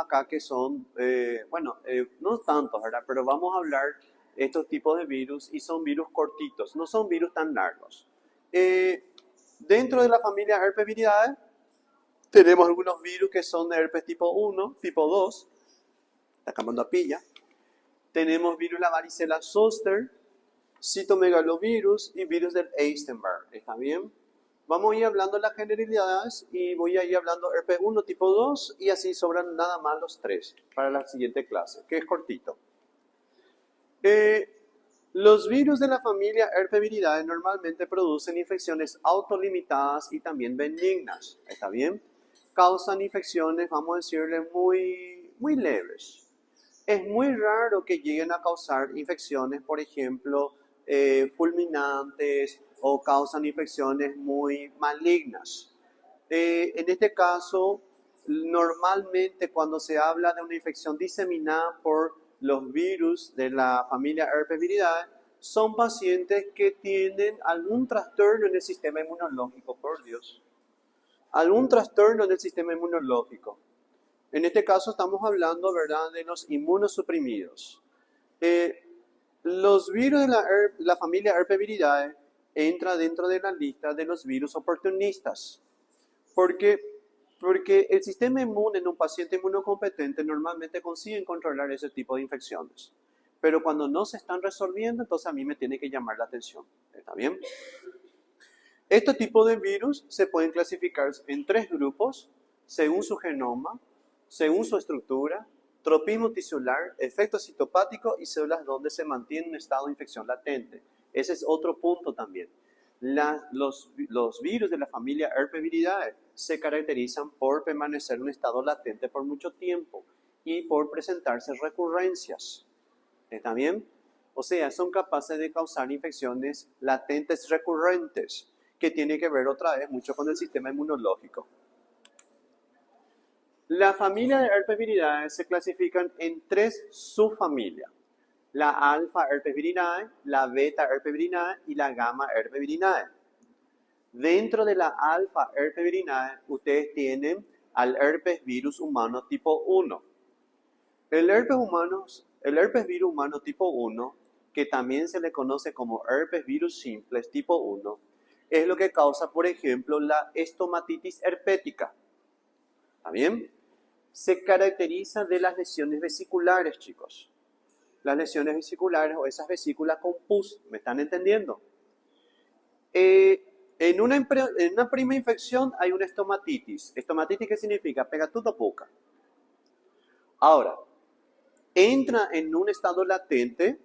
acá que son, no tantos, ¿verdad? Pero vamos a hablar estos tipos de virus y son virus cortitos, no son virus tan largos. Dentro de la familia Herpesviridae tenemos algunos virus que son de herpes tipo 1, tipo 2, está cambiando a pilla. Tenemos virus de la varicela zoster, citomegalovirus y virus del Epstein-Barr, ¿está bien? Vamos a ir hablando de las generalidades y voy a ir hablando herpes 1 tipo 2 y así sobran nada más los 3 para la siguiente clase, que es cortito. Los virus de la familia Herpesviridae normalmente producen infecciones autolimitadas y también benignas, ¿está bien? Causan infecciones, vamos a decirle, muy leves. Es muy raro que lleguen a causar infecciones, por ejemplo, fulminantes o causan infecciones muy malignas. En este caso, normalmente cuando se habla de una infección diseminada por los virus de la familia Herpesviridae, son pacientes que tienen algún trastorno en el sistema inmunológico, por Dios. Algún trastorno en el sistema inmunológico. En este caso estamos hablando, ¿verdad?, de los inmunosuprimidos. Los virus de la familia Herpesviridae entra dentro de la lista de los virus oportunistas. Porque el sistema inmune en un paciente inmunocompetente normalmente consigue controlar ese tipo de infecciones. Pero cuando no se están resolviendo, entonces a mí me tiene que llamar la atención. ¿Está bien? Este tipo de virus se pueden clasificar en 3 grupos, según su genoma, según su estructura, tropismo tisular, efecto citopático y células donde se mantiene un estado de infección latente. Ese es otro punto también. Los virus de la familia Herpesviridae se caracterizan por permanecer en un estado latente por mucho tiempo y por presentarse recurrencias. ¿Está bien? O sea, son capaces de causar infecciones latentes recurrentes, que tiene que ver otra vez mucho con el sistema inmunológico. La familia de Herpesviridae se clasifican en 3 subfamilias. La alfa Herpesviridae, la beta Herpesviridae y la gamma Herpesviridae. Dentro de la alfa Herpesviridae, ustedes tienen al herpes virus humano tipo 1. El herpes virus humano tipo 1, que también se le conoce como herpes virus simples tipo 1, es lo que causa, por ejemplo, la estomatitis herpética. ¿Está bien? Se caracteriza de las lesiones vesiculares, chicos. Las lesiones vesiculares o esas vesículas con pus, ¿me están entendiendo? En una prima infección hay una estomatitis. ¿Estomatitis qué significa? Pegatuto poca. Ahora, entra en un estado latente,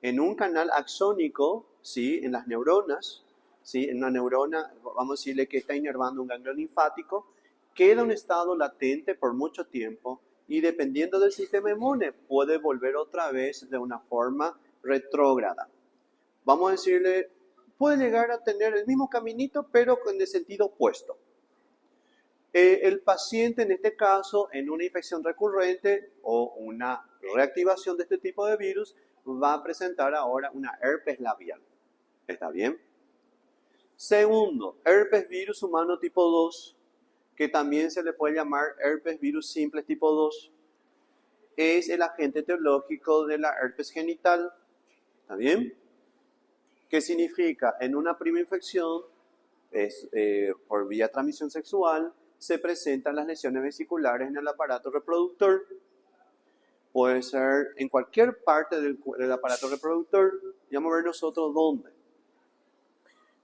en un canal axónico, ¿sí?, en las neuronas, ¿sí?, en una neurona, vamos a decirle que está inervando un ganglio linfático, queda un estado latente por mucho tiempo y dependiendo del sistema inmune puede volver otra vez de una forma retrógrada. Vamos a decirle, puede llegar a tener el mismo caminito pero en el sentido opuesto. El paciente en este caso, en una infección recurrente o una reactivación de este tipo de virus, va a presentar ahora una herpes labial. ¿Está bien? Segundo, herpes virus humano tipo 2, que también se le puede llamar herpes virus simple tipo 2, es el agente etiológico de la herpes genital. ¿Está bien? ¿Qué significa? En una prima infección, por vía transmisión sexual, se presentan las lesiones vesiculares en el aparato reproductor. Puede ser en cualquier parte del aparato reproductor. Y vamos a ver nosotros dónde.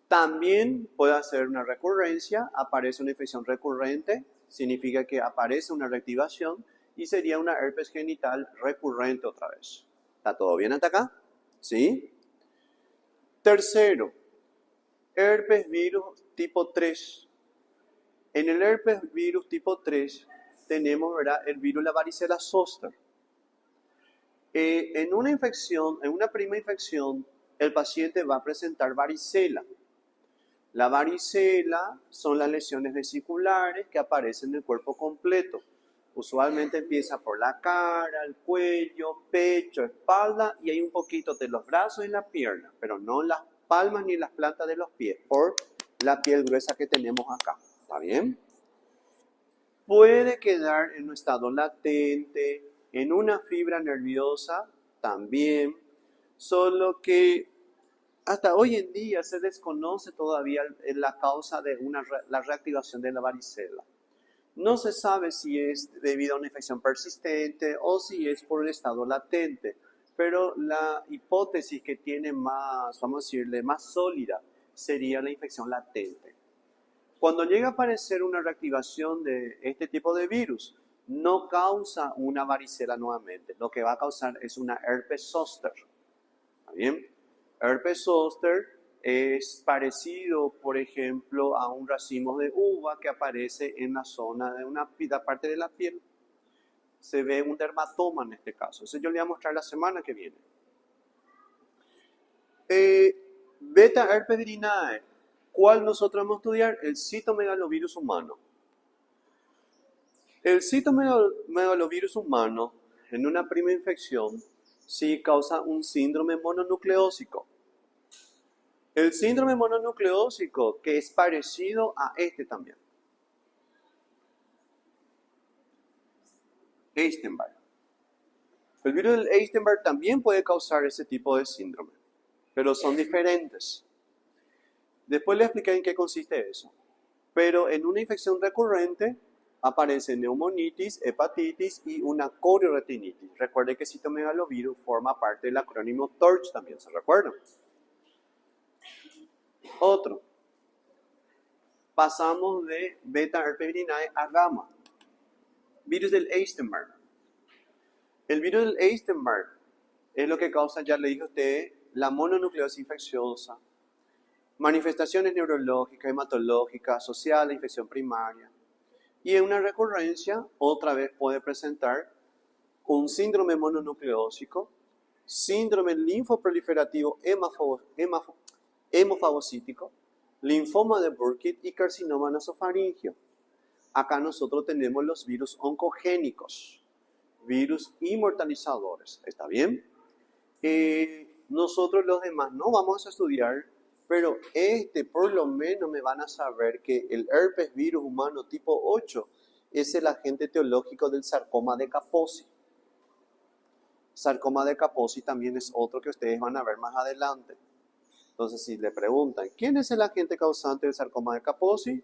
También puede hacer una recurrencia, aparece una infección recurrente, significa que aparece una reactivación y sería una herpes genital recurrente otra vez. ¿Está todo bien hasta acá? ¿Sí? Tercero, herpes virus tipo 3. En el herpes virus tipo 3 tenemos, ¿verdad?, el virus de la varicela zoster. En una infección, en una prima infección, el paciente va a presentar varicela. La varicela son las lesiones vesiculares que aparecen en el cuerpo completo. Usualmente empieza por la cara, el cuello, pecho, espalda y hay un poquito de los brazos y la pierna, pero no en las palmas ni en las plantas de los pies, por la piel gruesa que tenemos acá. ¿Está bien? puede quedar en un estado latente, en una fibra nerviosa también, solo que hasta hoy en día se desconoce todavía la causa de la reactivación de la varicela. No se sabe si es debido a una infección persistente o si es por el estado latente, pero la hipótesis que tiene más, vamos a decirle, más sólida sería la infección latente. Cuando llega a aparecer una reactivación de este tipo de virus, no causa una varicela nuevamente, lo que va a causar es una herpes zoster. ¿Está bien? Herpes zoster es parecido, por ejemplo, a un racimo de uva que aparece en la zona de una parte de la piel. Se ve un dermatoma en este caso. Eso yo le voy a mostrar la semana que viene. Beta herpes virinae. ¿Cuál nosotros vamos a estudiar? El citomegalovirus humano. El citomegalovirus humano, en una prima infección, sí causa un síndrome mononucleósico. El síndrome mononucleósico, que es parecido a este también. Epstein-Barr. El virus del Epstein-Barr también puede causar ese tipo de síndrome, pero son diferentes. Después les expliqué en qué consiste eso. Pero en una infección recurrente aparece neumonitis, hepatitis y una corioretinitis. Recuerden que citomegalovirus forma parte del acrónimo TORCH también, ¿se recuerdan? Otro. Pasamos de beta herpes virinae a gamma. Virus del Epstein-Barr. El virus del Epstein-Barr es lo que causa, ya le dije a usted, la mononucleosis infecciosa, manifestaciones neurológicas, hematológicas, asociadas a la infección primaria. Y en una recurrencia, otra vez puede presentar un síndrome mononucleósico, síndrome linfoproliferativo hemofagocítico, linfoma de Burkitt y carcinoma nasofaringeo. Acá nosotros tenemos los virus oncogénicos, virus inmortalizadores. ¿Está bien? Nosotros los demás no vamos a estudiar, pero por lo menos me van a saber que el herpes virus humano tipo 8 es el agente etiológico del sarcoma de Kaposi. Sarcoma de Kaposi también es otro que ustedes van a ver más adelante. Entonces, si le preguntan, ¿quién es el agente causante del sarcoma de Kaposi?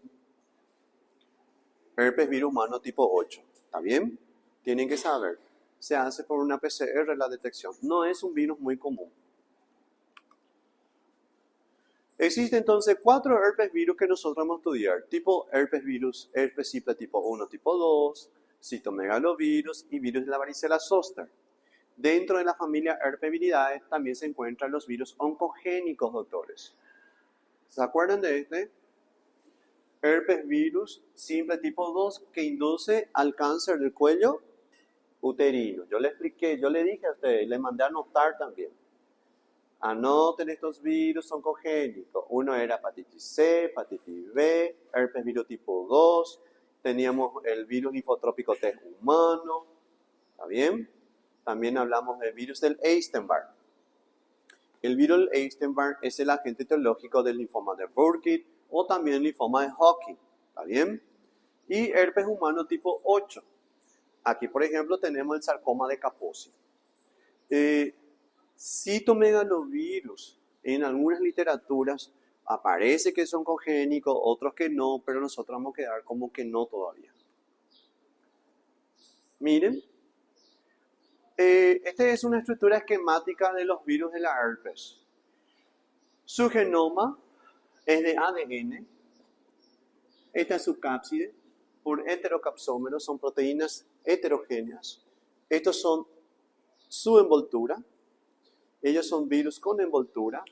Herpes virus humano tipo 8. ¿Está bien? Tienen que saber. Se hace por una PCR la detección. No es un virus muy común. Existen entonces 4 herpes virus que nosotros vamos a estudiar. Tipo herpes virus, herpes simple tipo 1, tipo 2, citomegalovirus y virus de la varicela zoster. Dentro de la familia herpeviridae también se encuentran los virus oncogénicos, doctores. ¿Se acuerdan de este? Herpes virus simple tipo 2 que induce al cáncer del cuello uterino. Yo le expliqué, yo le dije a ustedes, le mandé a anotar también. Anoten estos virus oncogénicos. Uno era hepatitis C, hepatitis B, herpes virus tipo 2. Teníamos el virus linfotrópico T humano. ¿Está bien? También hablamos del virus del Epstein-Barr. El virus del Epstein-Barr es el agente etiológico del linfoma de Burkitt o también el linfoma de Hodgkin. ¿Está bien? Y herpes humano tipo 8. Aquí, por ejemplo, tenemos el sarcoma de Kaposi. Citomegalovirus, en algunas literaturas aparece que son congénicos, otros que no, pero nosotros vamos a quedar como que no todavía. Miren, esta es una estructura esquemática de los virus de la herpes. Su genoma es de ADN, esta es su cápside, por heterocapsómeros, son proteínas heterogéneas. Estos son su envoltura. Ellos son virus con envoltura.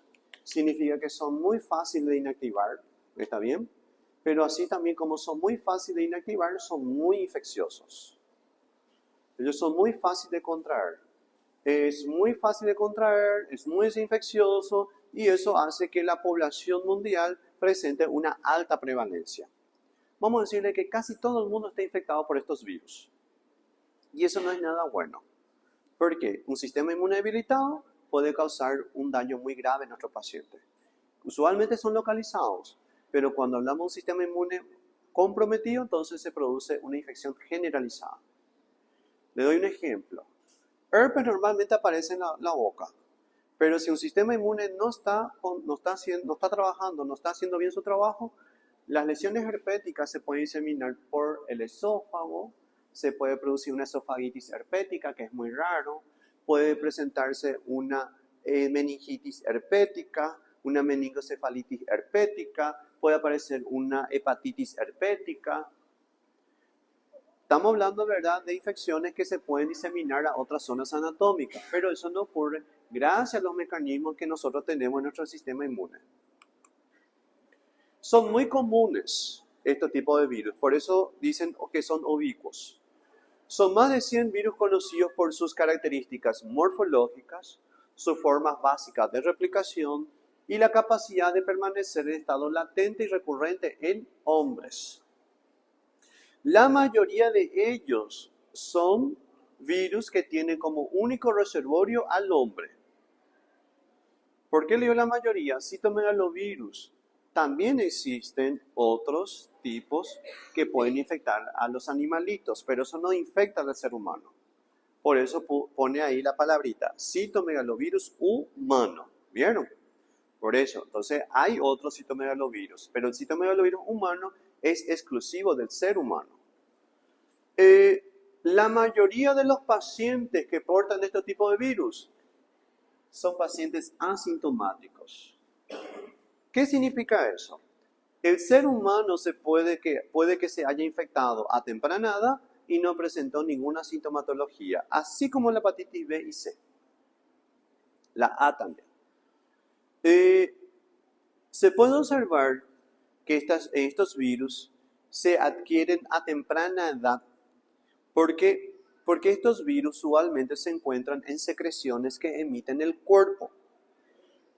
Significa que son muy fáciles de inactivar. ¿Está bien? Pero así también como son muy fáciles de inactivar, son muy infecciosos. Ellos son muy fáciles de contraer. Es muy fácil de contraer, es muy infeccioso y eso hace que la población mundial presente una alta prevalencia. Vamos a decirle que casi todo el mundo está infectado por estos virus. Y eso no es nada bueno. Porque un sistema inmune debilitado puede causar un daño muy grave en nuestro paciente. Usualmente son localizados, pero cuando hablamos de un sistema inmune comprometido, entonces se produce una infección generalizada. Le doy un ejemplo. Herpes normalmente aparece en la boca, pero si un sistema inmune no está trabajando, no está haciendo bien su trabajo, las lesiones herpéticas se pueden diseminar por el esófago, se puede producir una esofagitis herpética, que es muy raro, puede presentarse una meningitis herpética, una meningocefalitis herpética, puede aparecer una hepatitis herpética. Estamos hablando, ¿verdad?, de infecciones que se pueden diseminar a otras zonas anatómicas, pero eso no ocurre gracias a los mecanismos que nosotros tenemos en nuestro sistema inmune. Son muy comunes este tipo de virus, por eso dicen que son ubicuos. Son más de 100 virus conocidos por sus características morfológicas, sus formas básicas de replicación y la capacidad de permanecer en estado latente y recurrente en hombres. La mayoría de ellos son virus que tienen como único reservorio al hombre. ¿Por qué le digo la mayoría? Citomegalovirus. También existen otros tipos que pueden infectar a los animalitos, pero eso no infecta al ser humano. Por eso pone ahí la palabrita, citomegalovirus humano. ¿Vieron? Por eso, entonces hay otros citomegalovirus, pero el citomegalovirus humano es exclusivo del ser humano. La mayoría de los pacientes que portan este tipo de virus son pacientes asintomáticos. ¿Qué significa eso? El ser humano puede que se haya infectado a temprana edad y no presentó ninguna sintomatología, así como la hepatitis B y C. La A también. Se puede observar que estos virus se adquieren a temprana edad porque estos virus usualmente se encuentran en secreciones que emiten el cuerpo.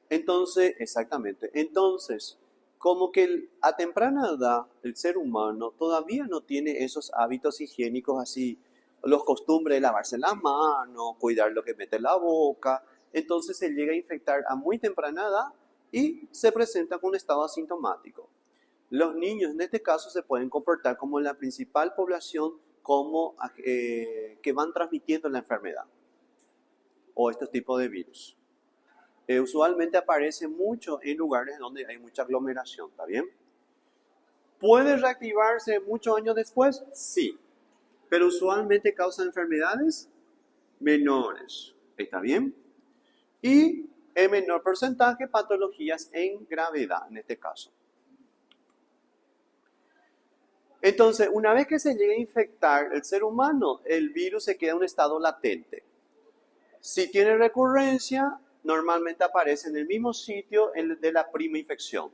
Entonces, exactamente. Entonces, como que a temprana edad el ser humano todavía no tiene esos hábitos higiénicos así, los costumbres de lavarse la mano, cuidar lo que mete en la boca, entonces se llega a infectar a muy temprana edad y se presenta con un estado asintomático. Los niños en este caso se pueden comportar como la principal población que van transmitiendo la enfermedad o estos tipos de virus. Usualmente aparece mucho en lugares donde hay mucha aglomeración, ¿está bien? ¿Puede reactivarse muchos años después? Sí, pero usualmente causa enfermedades menores, ¿está bien? Y en menor porcentaje patologías en gravedad en este caso. Entonces, una vez que se llega a infectar el ser humano, el virus se queda en un estado latente. Si tiene recurrencia, normalmente aparece en el mismo sitio de la prima infección.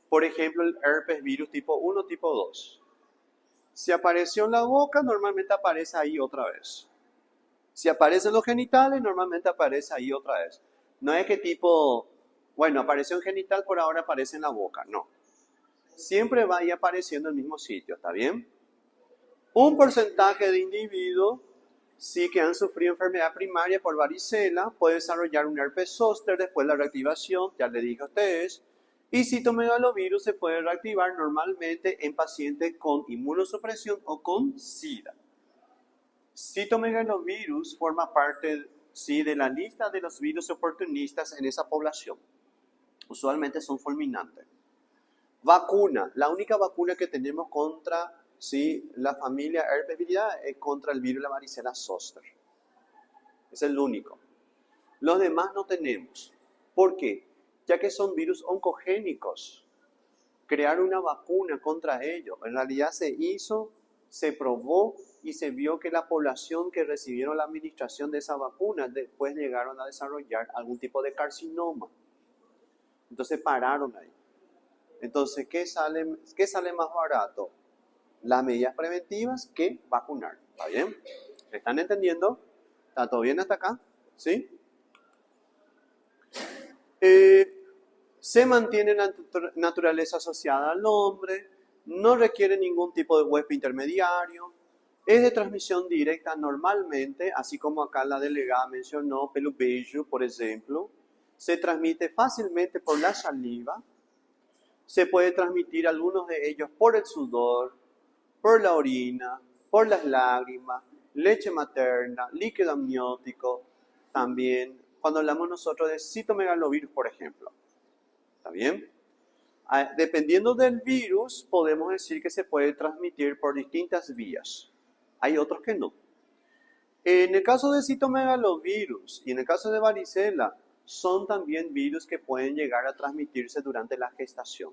Por ejemplo, el herpes virus tipo 1, tipo 2. Si apareció en la boca, normalmente aparece ahí otra vez. Si aparece en los genitales, normalmente aparece ahí otra vez. No es que tipo, bueno, apareció en genital, por ahora aparece en la boca. No. Siempre va a ir apareciendo en el mismo sitio, ¿está bien? Un porcentaje de individuos sí que han sufrido enfermedad primaria por varicela, puede desarrollar un herpes zóster después de la reactivación, ya le dije a ustedes, y citomegalovirus se puede reactivar normalmente en pacientes con inmunosupresión o con SIDA. Citomegalovirus forma parte de la lista de los virus oportunistas en esa población. Usualmente son fulminantes. Vacuna, la única vacuna que tenemos contra la familia herpes viridae es contra el virus de la varicela zóster. Es el único. Los demás no tenemos. ¿Por qué? Ya que son virus oncogénicos. Crear una vacuna contra ellos. En realidad se hizo, se probó y se vio que la población que recibieron la administración de esa vacuna después llegaron a desarrollar algún tipo de carcinoma. Entonces pararon ahí. Entonces, ¿qué sale más barato? Las medidas preventivas que vacunar. ¿Está bien? ¿Me están entendiendo? ¿Está todo bien hasta acá? ¿Sí? Se mantiene la naturaleza asociada al hombre, no requiere ningún tipo de huésped intermediario, es de transmisión directa normalmente, así como acá la delegada mencionó, pelubejo, por ejemplo, se transmite fácilmente por la saliva. Se puede transmitir algunos de ellos por el sudor, por la orina, por las lágrimas, leche materna, líquido amniótico, también cuando hablamos nosotros de citomegalovirus, por ejemplo. ¿Está bien? Dependiendo del virus, podemos decir que se puede transmitir por distintas vías. Hay otros que no. En el caso de citomegalovirus y en el caso de varicela, son también virus que pueden llegar a transmitirse durante la gestación.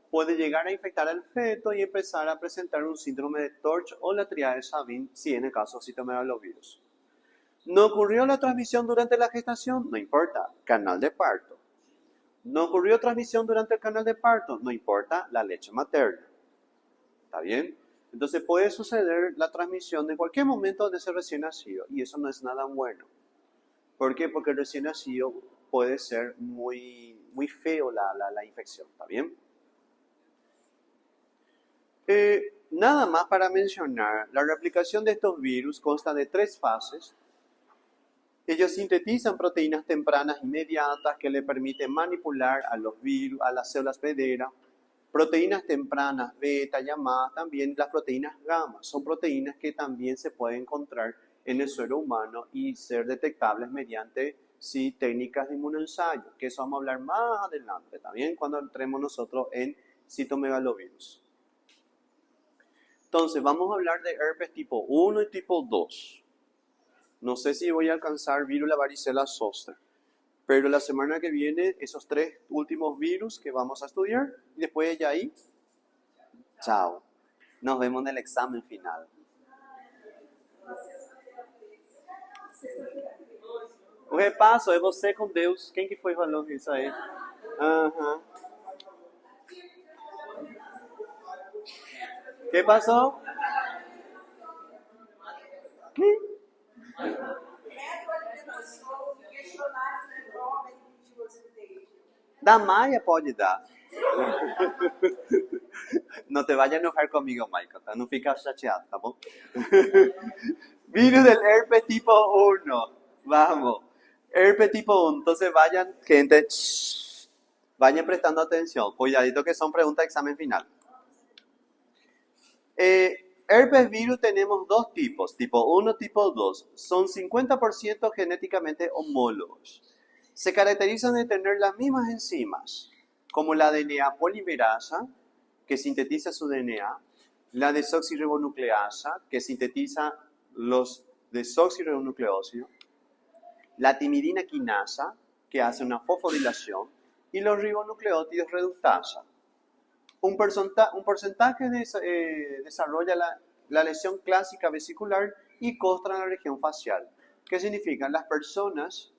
Puede llegar a infectar al feto y empezar a presentar un síndrome de Torch o la triada de Sabin, si en el caso de citomegalovirus. ¿No ocurrió la transmisión durante la gestación? No importa, canal de parto. ¿No ocurrió transmisión durante el canal de parto? No importa, la leche materna. ¿Está bien? Entonces puede suceder la transmisión en cualquier momento de ese recién nacido y eso no es nada bueno. ¿Por qué? Porque el recién nacido puede ser muy feo la infección. ¿Está bien? Nada más para mencionar, la replicación de estos virus consta de 3 fases. Ellos sintetizan proteínas tempranas inmediatas que le permiten manipular a los virus, a las células pedera. Proteínas tempranas beta llamadas también las proteínas gamma. Son proteínas que también se pueden encontrar en el suelo humano y ser detectables mediante técnicas de inmunoensayo, que eso vamos a hablar más adelante también cuando entremos nosotros en citomegalovirus. Entonces vamos a hablar de herpes tipo 1 y tipo 2. No sé si voy a alcanzar virus la varicela zoster, pero la semana que viene esos 3 últimos virus que vamos a estudiar y después de ahí, chao. Nos vemos en el examen final. O repasso é você com Deus. Quem que foi falando isso aí? Aham. ¿Qué pasó? ¿Qué? Da Maia pode dar. No te vayas a enojar conmigo, Michael. No fica chateado, ¿tá bom? Virus del herpes tipo 1. Vamos. Herpes tipo 1. Entonces vayan, gente, vayan prestando atención. Cuidadito que son preguntas de examen final. Herpes virus tenemos 2 tipos, tipo 1, tipo 2. Son 50% genéticamente homólogos. Se caracterizan de tener las mismas enzimas, como la DNA polimerasa, que sintetiza su DNA, la desoxirribonucleasa, que sintetiza los desoxirribonucleósidos, la timidina quinasa, que hace una fosforilación, y los ribonucleótidos reductasa. Un porcentaje desarrolla la lesión clásica vesicular y costra en la región facial. ¿Qué significa? Las personas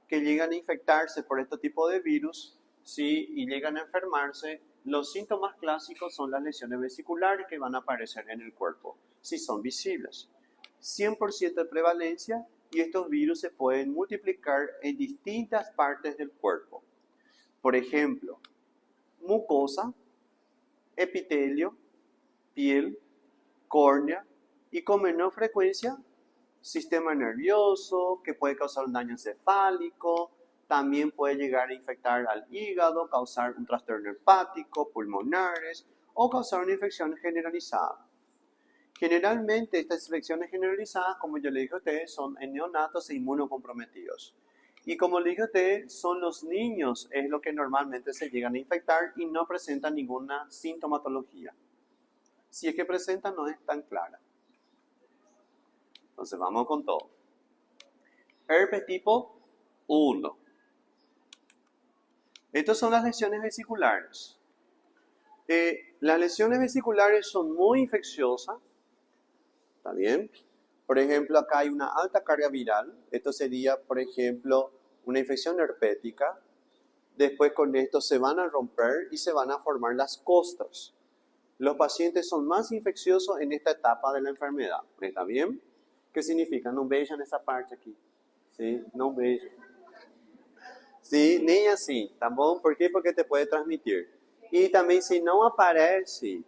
que llegan a infectarse por este tipo de virus, ¿sí? Y llegan a enfermarse, los síntomas clásicos son las lesiones vesiculares que van a aparecer en el cuerpo, si son visibles. 100% de prevalencia y estos virus se pueden multiplicar en distintas partes del cuerpo. Por ejemplo, mucosa, epitelio, piel, córnea y con menor frecuencia sistema nervioso, que puede causar un daño encefálico, también puede llegar a infectar al hígado, causar un trastorno hepático, pulmonares o causar una infección generalizada. Generalmente estas infecciones generalizadas, como yo le dije a ustedes, son en neonatos e inmunocomprometidos. Y como le dije a ustedes, son los niños, es lo que normalmente se llegan a infectar y no presentan ninguna sintomatología. Si es que presentan, no es tan clara. Entonces vamos con todo. Herpes tipo 1. Estas son las lesiones vesiculares. Las lesiones vesiculares son muy infecciosas. ¿Está bien? Por ejemplo, acá hay una alta carga viral. Esto sería, por ejemplo, una infección herpética. Después con esto se van a romper y se van a formar las costras. Los pacientes son más infecciosos en esta etapa de la enfermedad. ¿Está bien? ¿Qué significa? Não beija nessa parte aqui. ¿Sí? Não beija. ¿Sí? Nem assim, tá bom? ¿Por quê? Porque te puede transmitir. Y también si no aparece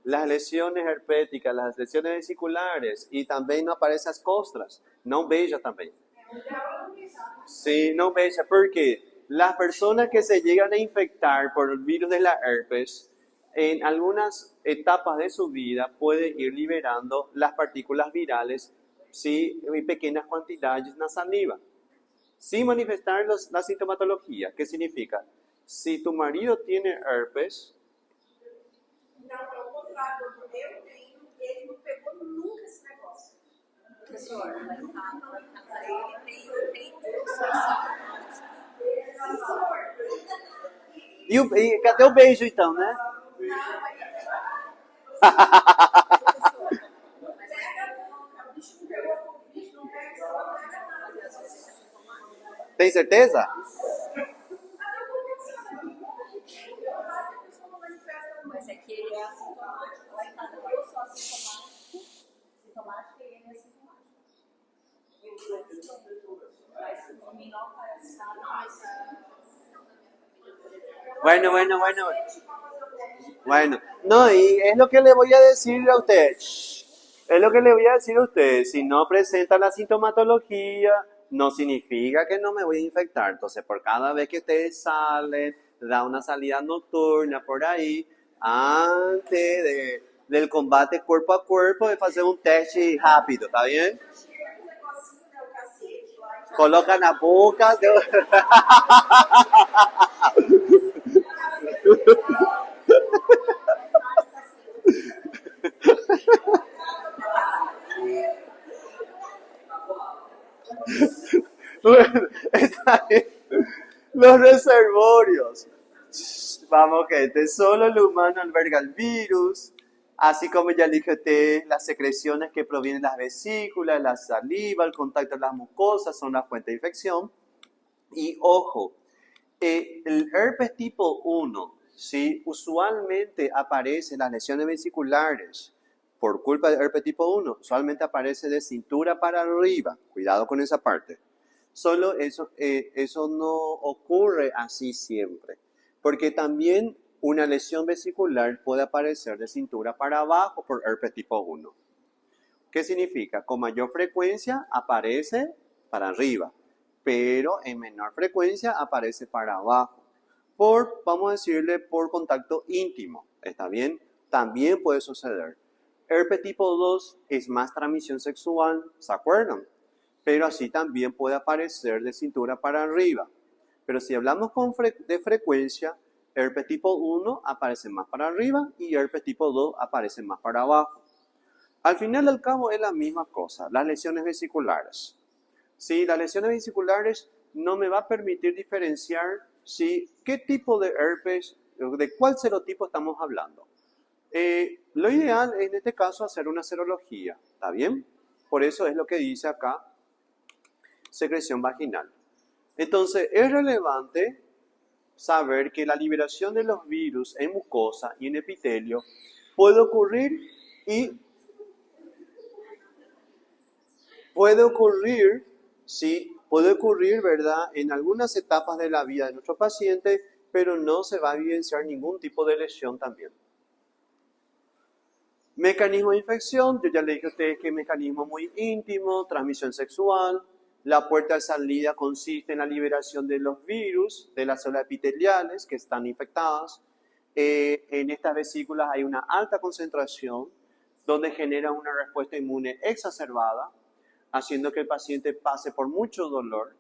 las lesiones herpéticas, las lesiones vesiculares y también no aparecen las costras, não beija também. Sí, não beija. ¿Por quê? Las personas que se llegan a infectar por el virus de la herpes, en algunas etapas de su vida pueden ir liberando las partículas virales, ¿sí? En pequeñas cantidades en la saliva, sin manifestar la sintomatología. ¿Qué significa? Si tu marido tiene herpes, Não, ao contrário, eu tenho, ele não pegou nunca esse negócio. Professor, lá em casa ele tem e cadê o beijo então, né? Tem certeza? Mas é que ele é assintomático. Lá em casa eu sou assintomático. Sintomático e ele é assintomático. Mas o nome não parece nada, mas. Bueno, no, y es lo que le voy a decir a usted. Es lo que le voy a decir a usted. Si no presenta la sintomatología, no significa que no me voy a infectar. Entonces, por cada vez que ustedes salen, da una salida nocturna por ahí, antes del combate cuerpo a cuerpo, es hacer un test rápido, ¿está bien? Colocan a boca. Bueno, está bien. Los reservorios. Vamos, gente, solo el humano alberga el virus, así como ya dije a usted, las secreciones que provienen de las vesículas, la saliva, el contacto de las mucosas son la fuente de infección. Y ojo, el herpes tipo 1, ¿sí? Usualmente aparece en las lesiones vesiculares por culpa del herpes tipo 1, usualmente aparece de cintura para arriba. Cuidado con esa parte. Solo eso no ocurre así siempre, porque también una lesión vesicular puede aparecer de cintura para abajo por herpes tipo 1. ¿Qué significa? Con mayor frecuencia aparece para arriba, pero en menor frecuencia aparece para abajo. Vamos a decirle, por contacto íntimo. ¿Está bien? También puede suceder. Herpes tipo 2 es más transmisión sexual, ¿se acuerdan? Pero así también puede aparecer de cintura para arriba. Pero si hablamos de frecuencia, herpes tipo 1 aparece más para arriba y herpes tipo 2 aparece más para abajo. Al final del cabo es la misma cosa, las lesiones vesiculares. Sí, las lesiones vesiculares no me va a permitir diferenciar qué tipo de herpes, de cuál serotipo estamos hablando. Lo ideal es en este caso hacer una serología, ¿está bien? Por eso es lo que dice acá, secreción vaginal. Entonces, es relevante saber que la liberación de los virus en mucosa y en epitelio puede ocurrir ¿verdad?, en algunas etapas de la vida de nuestro paciente, pero no se va a evidenciar ningún tipo de lesión también. Mecanismo de infección, yo ya le dije a ustedes que es mecanismo muy íntimo, transmisión sexual. La puerta de salida consiste en la liberación de los virus de las células epiteliales que están infectadas. En estas vesículas hay una alta concentración donde genera una respuesta inmune exacerbada, haciendo que el paciente pase por mucho dolor.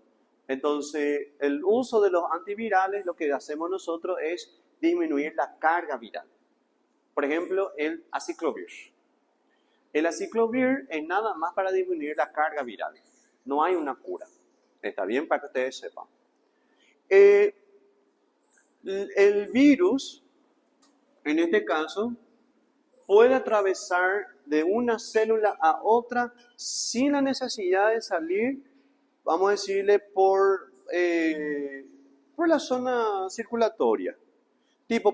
Entonces, el uso de los antivirales, lo que hacemos nosotros es disminuir la carga viral. Por ejemplo, el aciclovir. El aciclovir es nada más para disminuir la carga viral. No hay una cura. Está bien para que ustedes sepan. El virus, en este caso, puede atravesar de una célula a otra sin la necesidad de salir, vamos a decirle, por la zona circulatoria.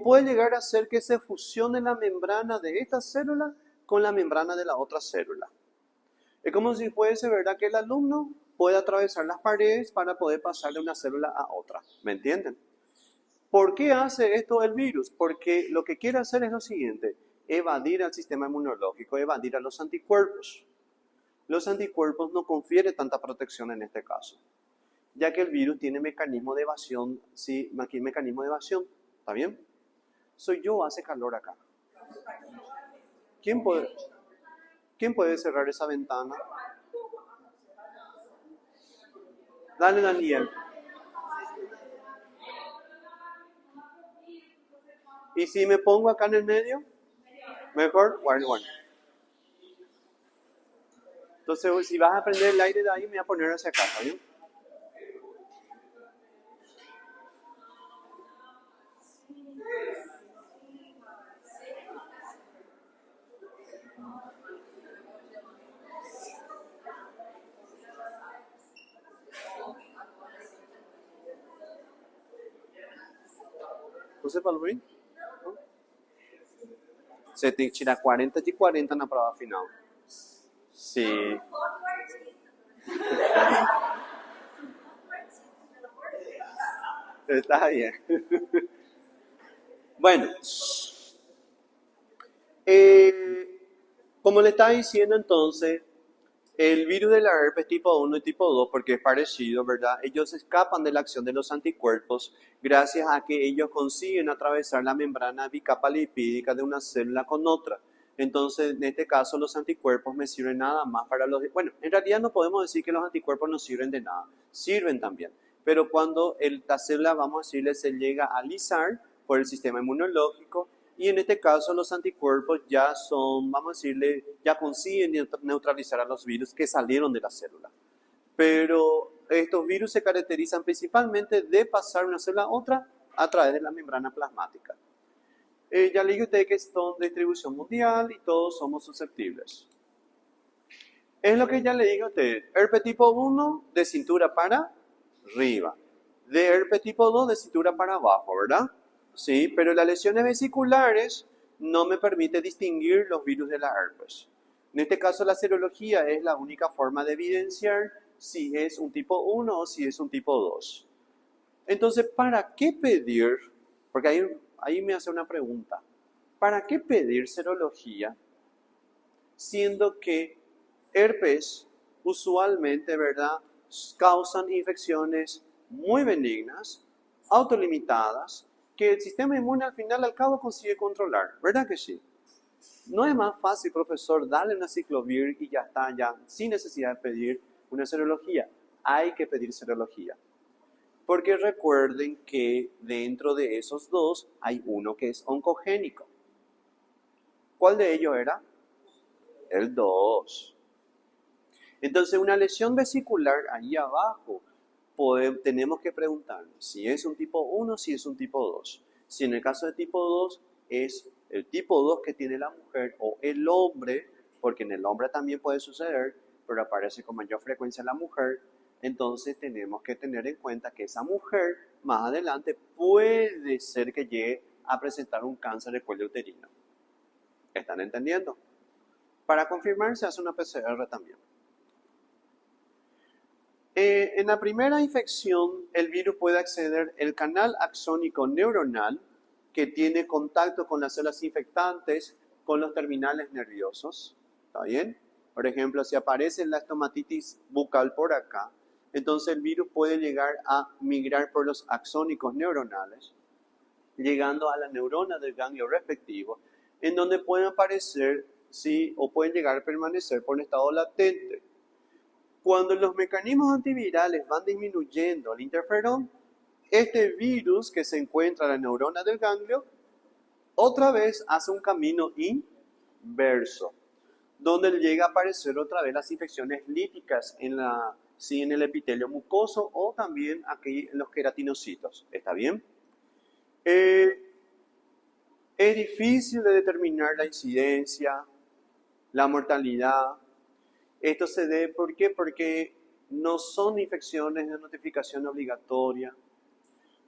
Puede llegar a ser que se fusione la membrana de esta célula con la membrana de la otra célula. Es como si fuese, ¿verdad?, que el alumno puede atravesar las paredes para poder pasar de una célula a otra. ¿Me entienden? ¿Por qué hace esto el virus? Porque lo que quiere hacer es lo siguiente: evadir al sistema inmunológico, evadir a los anticuerpos. Los anticuerpos no confieren tanta protección en este caso. ya que el virus tiene mecanismo de evasión, sí, mecanismo de evasión, ¿está bien? Soy yo, hace calor acá. ¿Quién puede cerrar esa ventana? Dale, Daniel. ¿Y si me pongo acá en el medio? Mejor, bueno. Entonces, si vas a prender el aire de ahí, me voy a poner hacia acá, ¿está bien? Você falou bem? Você tem que tirar 40 de 40 na prova final. Sim. Está bien. Bueno, como le estaba diciendo entonces, el virus de la herpes tipo 1 y tipo 2, porque es parecido, ¿verdad? Ellos escapan de la acción de los anticuerpos gracias a que ellos consiguen atravesar la membrana bicapa lipídica de una célula con otra. Entonces, en este caso, los anticuerpos me sirven nada más para los... Bueno, en realidad no podemos decir que los anticuerpos no sirven de nada. Sirven también. Pero cuando la célula, vamos a decirle, se llega a alisar por el sistema inmunológico, y en este caso los anticuerpos ya son, vamos a decirle, ya consiguen neutralizar a los virus que salieron de la célula. Pero estos virus se caracterizan principalmente de pasar una célula a otra a través de la membrana plasmática. Ya le dije a usted que son de distribución mundial y todos somos susceptibles. Es lo que ya le dije a usted. Herpes tipo 1 de cintura para arriba. De herpes tipo 2 de cintura para abajo, ¿verdad? Sí, pero las lesiones vesiculares no me permite distinguir los virus de la herpes. En este caso, la serología es la única forma de evidenciar si es un tipo 1 o si es un tipo 2. Entonces, ¿para qué pedir? Porque ahí me hace una pregunta. ¿Para qué pedir serología siendo que herpes usualmente, ¿verdad?, causan infecciones muy benignas, autolimitadas, que el sistema inmune al final al cabo consigue controlar, ¿verdad que sí? No es más fácil, profesor, darle una ciclovir y ya está, ya sin necesidad de pedir una serología. Hay que pedir serología. Porque recuerden que dentro de esos dos hay uno que es oncogénico. ¿Cuál de ellos era? El 2. Entonces, una lesión vesicular ahí abajo, tenemos que preguntarnos si es un tipo 1 o si es un tipo 2. Si en el caso de tipo 2 es el tipo 2 que tiene la mujer o el hombre, porque en el hombre también puede suceder, pero aparece con mayor frecuencia en la mujer, entonces tenemos que tener en cuenta que esa mujer más adelante puede ser que llegue a presentar un cáncer de cuello uterino. ¿Están entendiendo? Para confirmar se hace una PCR también. En la primera infección, el virus puede acceder al canal axónico neuronal que tiene contacto con las células infectantes con los terminales nerviosos. ¿Está bien? Por ejemplo, si aparece la estomatitis bucal por acá, entonces el virus puede llegar a migrar por los axónicos neuronales, llegando a la neurona del ganglio respectivo, en donde pueden aparecer, sí, o pueden llegar a permanecer por un estado latente. Cuando los mecanismos antivirales van disminuyendo el interferón, este virus que se encuentra en la neurona del ganglio, otra vez hace un camino inverso, donde llega a aparecer otra vez las infecciones líticas en el epitelio mucoso o también aquí en los queratinocitos. ¿Está bien? Es difícil de determinar la incidencia, la mortalidad. Esto se debe, ¿por qué? Porque no son infecciones de notificación obligatoria.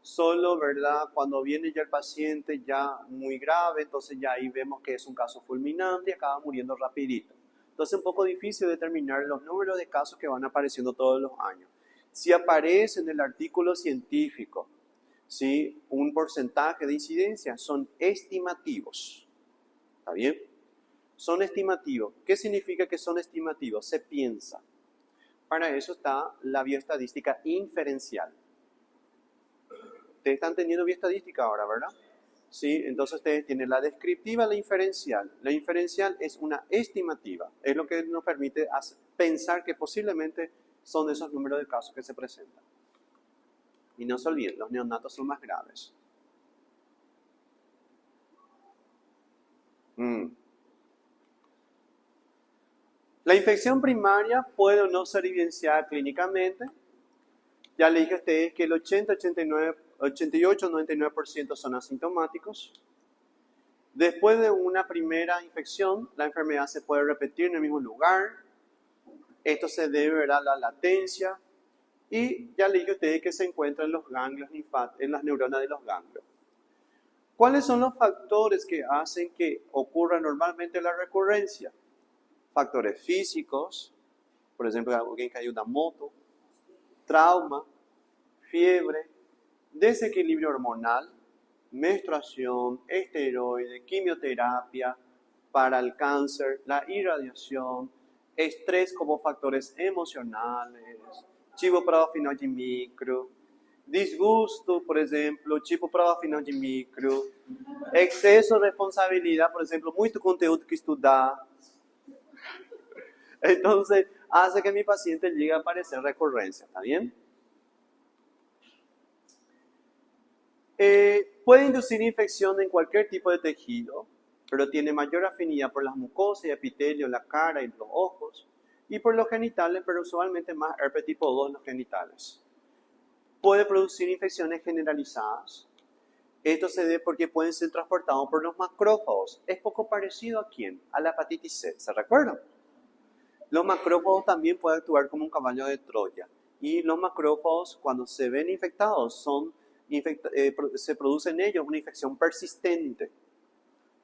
Solo, ¿verdad? Cuando viene ya el paciente ya muy grave, entonces ya ahí vemos que es un caso fulminante y acaba muriendo rapidito. Entonces es un poco difícil determinar los números de casos que van apareciendo todos los años. Si aparece en el artículo científico, ¿sí?, un porcentaje de incidencia, son estimativos. ¿Está bien? Son estimativos. ¿Qué significa que son estimativos? Se piensa. Para eso está la bioestadística inferencial. Ustedes están teniendo bioestadística ahora, ¿verdad? Sí, entonces ustedes tienen la descriptiva, la inferencial. La inferencial es una estimativa, es lo que nos permite pensar que posiblemente son esos números de casos que se presentan. Y no se olviden, los neonatos son más graves. La infección primaria puede o no ser evidenciada clínicamente. Ya le dije a ustedes que el 88-99% son asintomáticos. Después de una primera infección, la enfermedad se puede repetir en el mismo lugar. Esto se debe a la latencia. Y ya le dije a ustedes que se encuentra en los ganglios, en las neuronas de los ganglios. ¿Cuáles son los factores que hacen que ocurra normalmente la recurrencia? Factores físicos, por ejemplo, alguien que hay una moto, trauma, fiebre, desequilibrio hormonal, menstruación, esteroide, quimioterapia para el cáncer, la irradiación, estrés como factores emocionales, chibopravafenol de micro, disgusto, por exemplo, chibopravafenol de micro, exceso de responsabilidad, por exemplo, muito conteúdo que estudar. Entonces, hace que mi paciente llegue a aparecer recurrencia, ¿está bien? Puede inducir infección en cualquier tipo de tejido, pero tiene mayor afinidad por las mucosas y epitelio en la cara y los ojos, y por los genitales, pero usualmente más herpes tipo 2 en los genitales. Puede producir infecciones generalizadas. Esto se debe porque pueden ser transportados por los macrófagos. Es poco parecido a quién? A la hepatitis C, ¿se recuerdan? Los macrófagos también pueden actuar como un caballo de Troya. Y los macrófagos, cuando se ven infectados, se produce en ellos una infección persistente.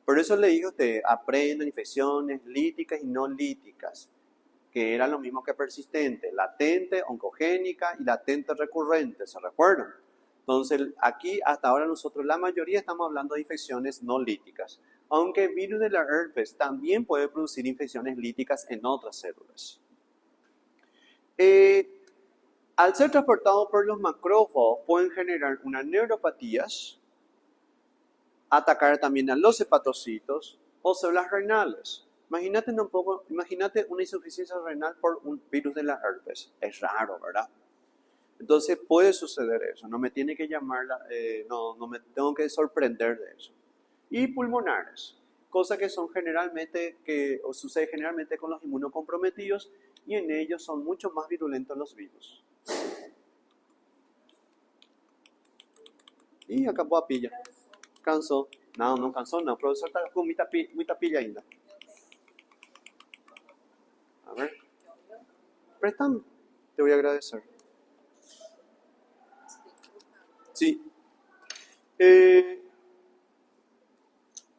Por eso le digo a usted, aprendan infecciones líticas y no líticas, que era lo mismo que persistente, latente, oncogénica y latente recurrente, ¿se recuerdan? Entonces, aquí hasta ahora nosotros, la mayoría estamos hablando de infecciones no líticas, aunque el virus de la herpes también puede producir infecciones líticas en otras células. Al ser transportados por los macrófagos, pueden generar unas neuropatías, atacar también a los hepatocitos o células renales. Imagínate una insuficiencia renal por un virus de la herpes. Es raro, ¿verdad? Entonces puede suceder eso. No me tiene que llamar, no me tengo que sorprender de eso. Y pulmonares, cosas que son sucede generalmente con los inmunocomprometidos y en ellos son mucho más virulentos los virus. E acabou a pilha. Cansou. Não cansou não. O professor está com muita pilha ainda. A ver. Préstame. Te voy a agradecer. Sí.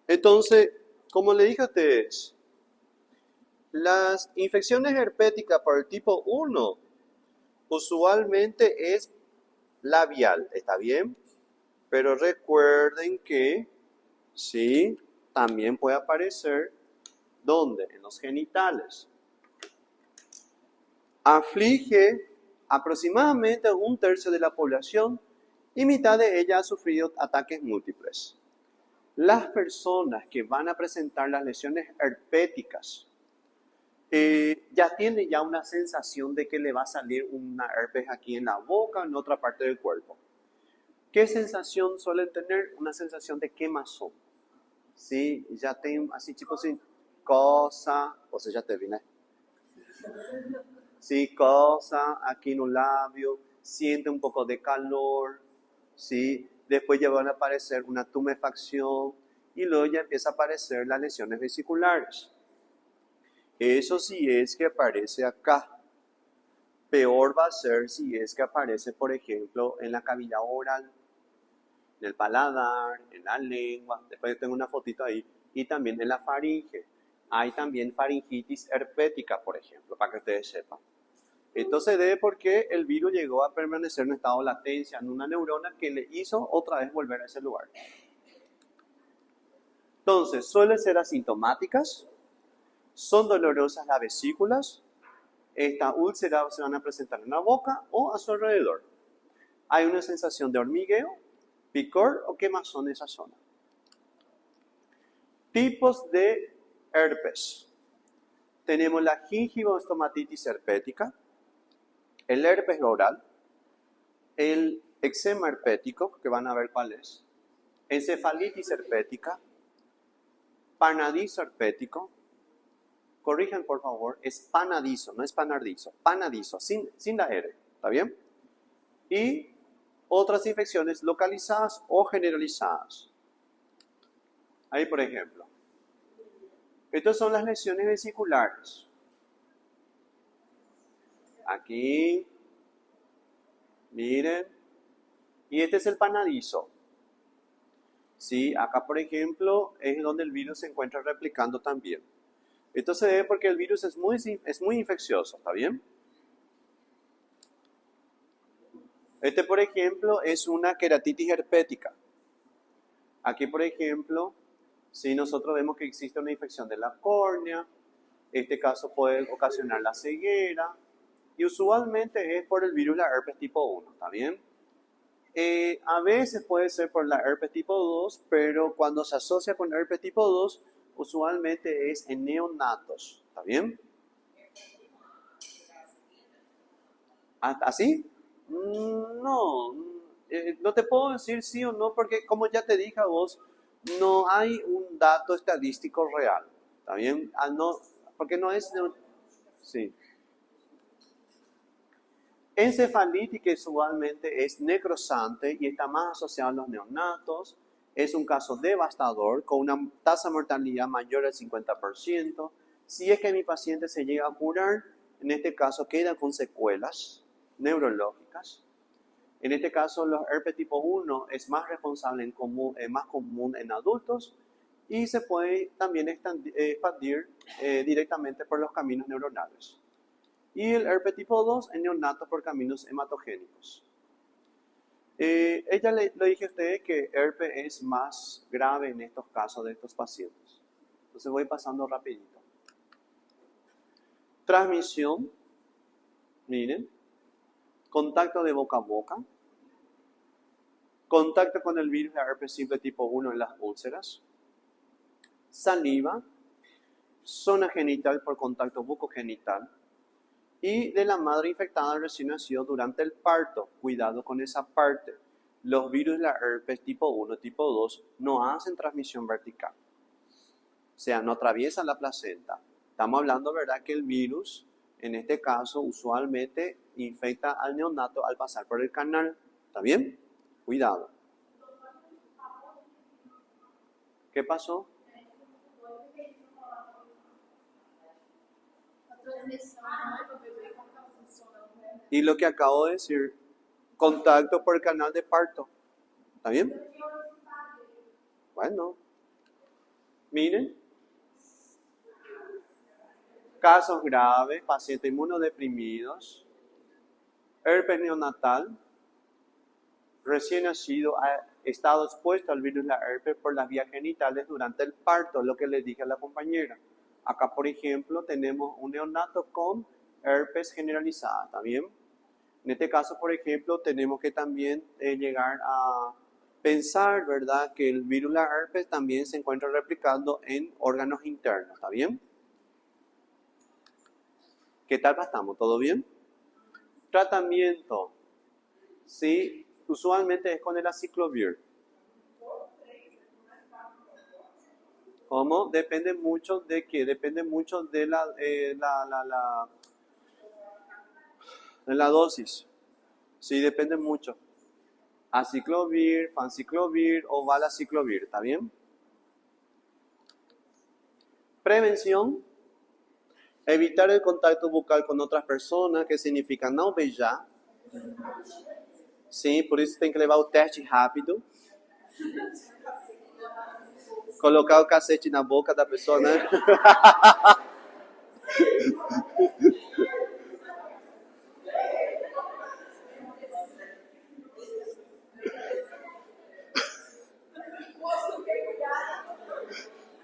Entonces, como le dije a ustedes, las infecciones herpéticas por el tipo 1 usualmente es labial, ¿está bien? Pero recuerden que, sí, también puede aparecer, ¿dónde? En los genitales. Aflige aproximadamente a 1/3 de la población y mitad de ella ha sufrido ataques múltiples. Las personas que van a presentar las lesiones herpéticas ya tienen una sensación de que le va a salir una herpes aquí en la boca o en otra parte del cuerpo. ¿Qué sensación suelen tener? Una sensación de quemazón. Sí, ya tengo así tipo sin cosa, o sea, ya te vine. Sí, cosa aquí en un labio, siente un poco de calor, sí. Después ya van a aparecer una tumefacción y luego ya empieza a aparecer las lesiones vesiculares. Eso sí es que aparece acá. Peor va a ser si es que aparece, por ejemplo, en la cavidad oral, en el paladar, en la lengua, después tengo una fotito ahí, y también en la faringe. Hay también faringitis herpética, por ejemplo, para que ustedes sepan. Esto se debe porque el virus llegó a permanecer en estado de latencia en una neurona que le hizo otra vez volver a ese lugar. Entonces, suelen ser asintomáticas, son dolorosas las vesículas, Esta úlcera se van a presentar en la boca o a su alrededor. Hay una sensación de hormigueo, picor o quemazón en esa zona. Tipos de herpes. Tenemos la gingivoestomatitis herpética, el herpes oral, el eczema herpético, que van a ver cuál es, encefalitis herpética, panadizo herpético. Corrijan, por favor, es panadizo, no es panardizo, panadizo, sin la R, ¿está bien? Y otras infecciones localizadas o generalizadas. Ahí, por ejemplo, estas son las lesiones vesiculares. Aquí, miren, y este es el panadizo. Sí, acá, por ejemplo, es donde el virus se encuentra replicando también. Esto se debe porque el virus es muy infeccioso, ¿está bien? Este, por ejemplo, es una queratitis herpética. Aquí, por ejemplo, si nosotros vemos que existe una infección de la córnea, este caso puede ocasionar la ceguera y usualmente es por el virus la herpes tipo 1, ¿está bien? A veces puede ser por la herpes tipo 2, pero cuando se asocia con herpes tipo 2, usualmente es en neonatos, ¿está bien? ¿Así? No, no te puedo decir sí o no porque como ya te dije a vos, no hay un dato estadístico real, ¿está bien? No, porque no es... Sí. Encefalitis, que usualmente es necrosante y está más asociado a los neonatos, es un caso devastador con una tasa de mortalidad mayor al 50%. Si es que mi paciente se llega a curar, en este caso queda con secuelas neurológicas. En este caso, los herpes tipo 1 es más responsable más común en adultos y se puede también expandir directamente por los caminos neuronales. Y el herpes tipo 2 en neonatos por caminos hematogénicos. Ella le dije a ustedes que herpes es más grave en estos casos de estos pacientes. Entonces voy pasando rapidito. Transmisión, miren, contacto de boca a boca, contacto con el virus de herpes simple tipo 1 en las úlceras, saliva, zona genital por contacto bucogenital y de la madre infectada recién nacido durante el parto. Cuidado con esa parte. Los virus de la herpes tipo 1, tipo 2 no hacen transmisión vertical. O sea, no atraviesan la placenta. Estamos hablando, ¿verdad?, que el virus, en este caso, usualmente infecta al neonato al pasar por el canal. ¿Está bien? Cuidado. ¿Qué pasó? Y lo que acabo de decir, contacto por el canal de parto. ¿Está bien? Bueno. Miren. Casos graves, pacientes inmunodeprimidos, herpes neonatal, recién nacido ha estado expuesto al virus de la herpes por las vías genitales durante el parto, lo que le dije a la compañera. Acá, por ejemplo, tenemos un neonato con herpes generalizada, ¿está bien? En este caso, por ejemplo, tenemos que también llegar a pensar, ¿verdad?, que el virus de la herpes también se encuentra replicando en órganos internos, ¿está bien? ¿Qué tal estamos? ¿Todo bien? Tratamiento. Sí, usualmente es con el aciclovir. ¿Cómo? Depende mucho de qué, depende mucho de la dosis. Sí, depende mucho. Aciclovir, fanciclovir o valaciclovir, ¿está bien? Prevención. Evitar el contacto bucal con otras personas, que significa não beijar. Sim, por isso tem que levar o teste rápido. Colocar o cacete na boca da pessoa, né?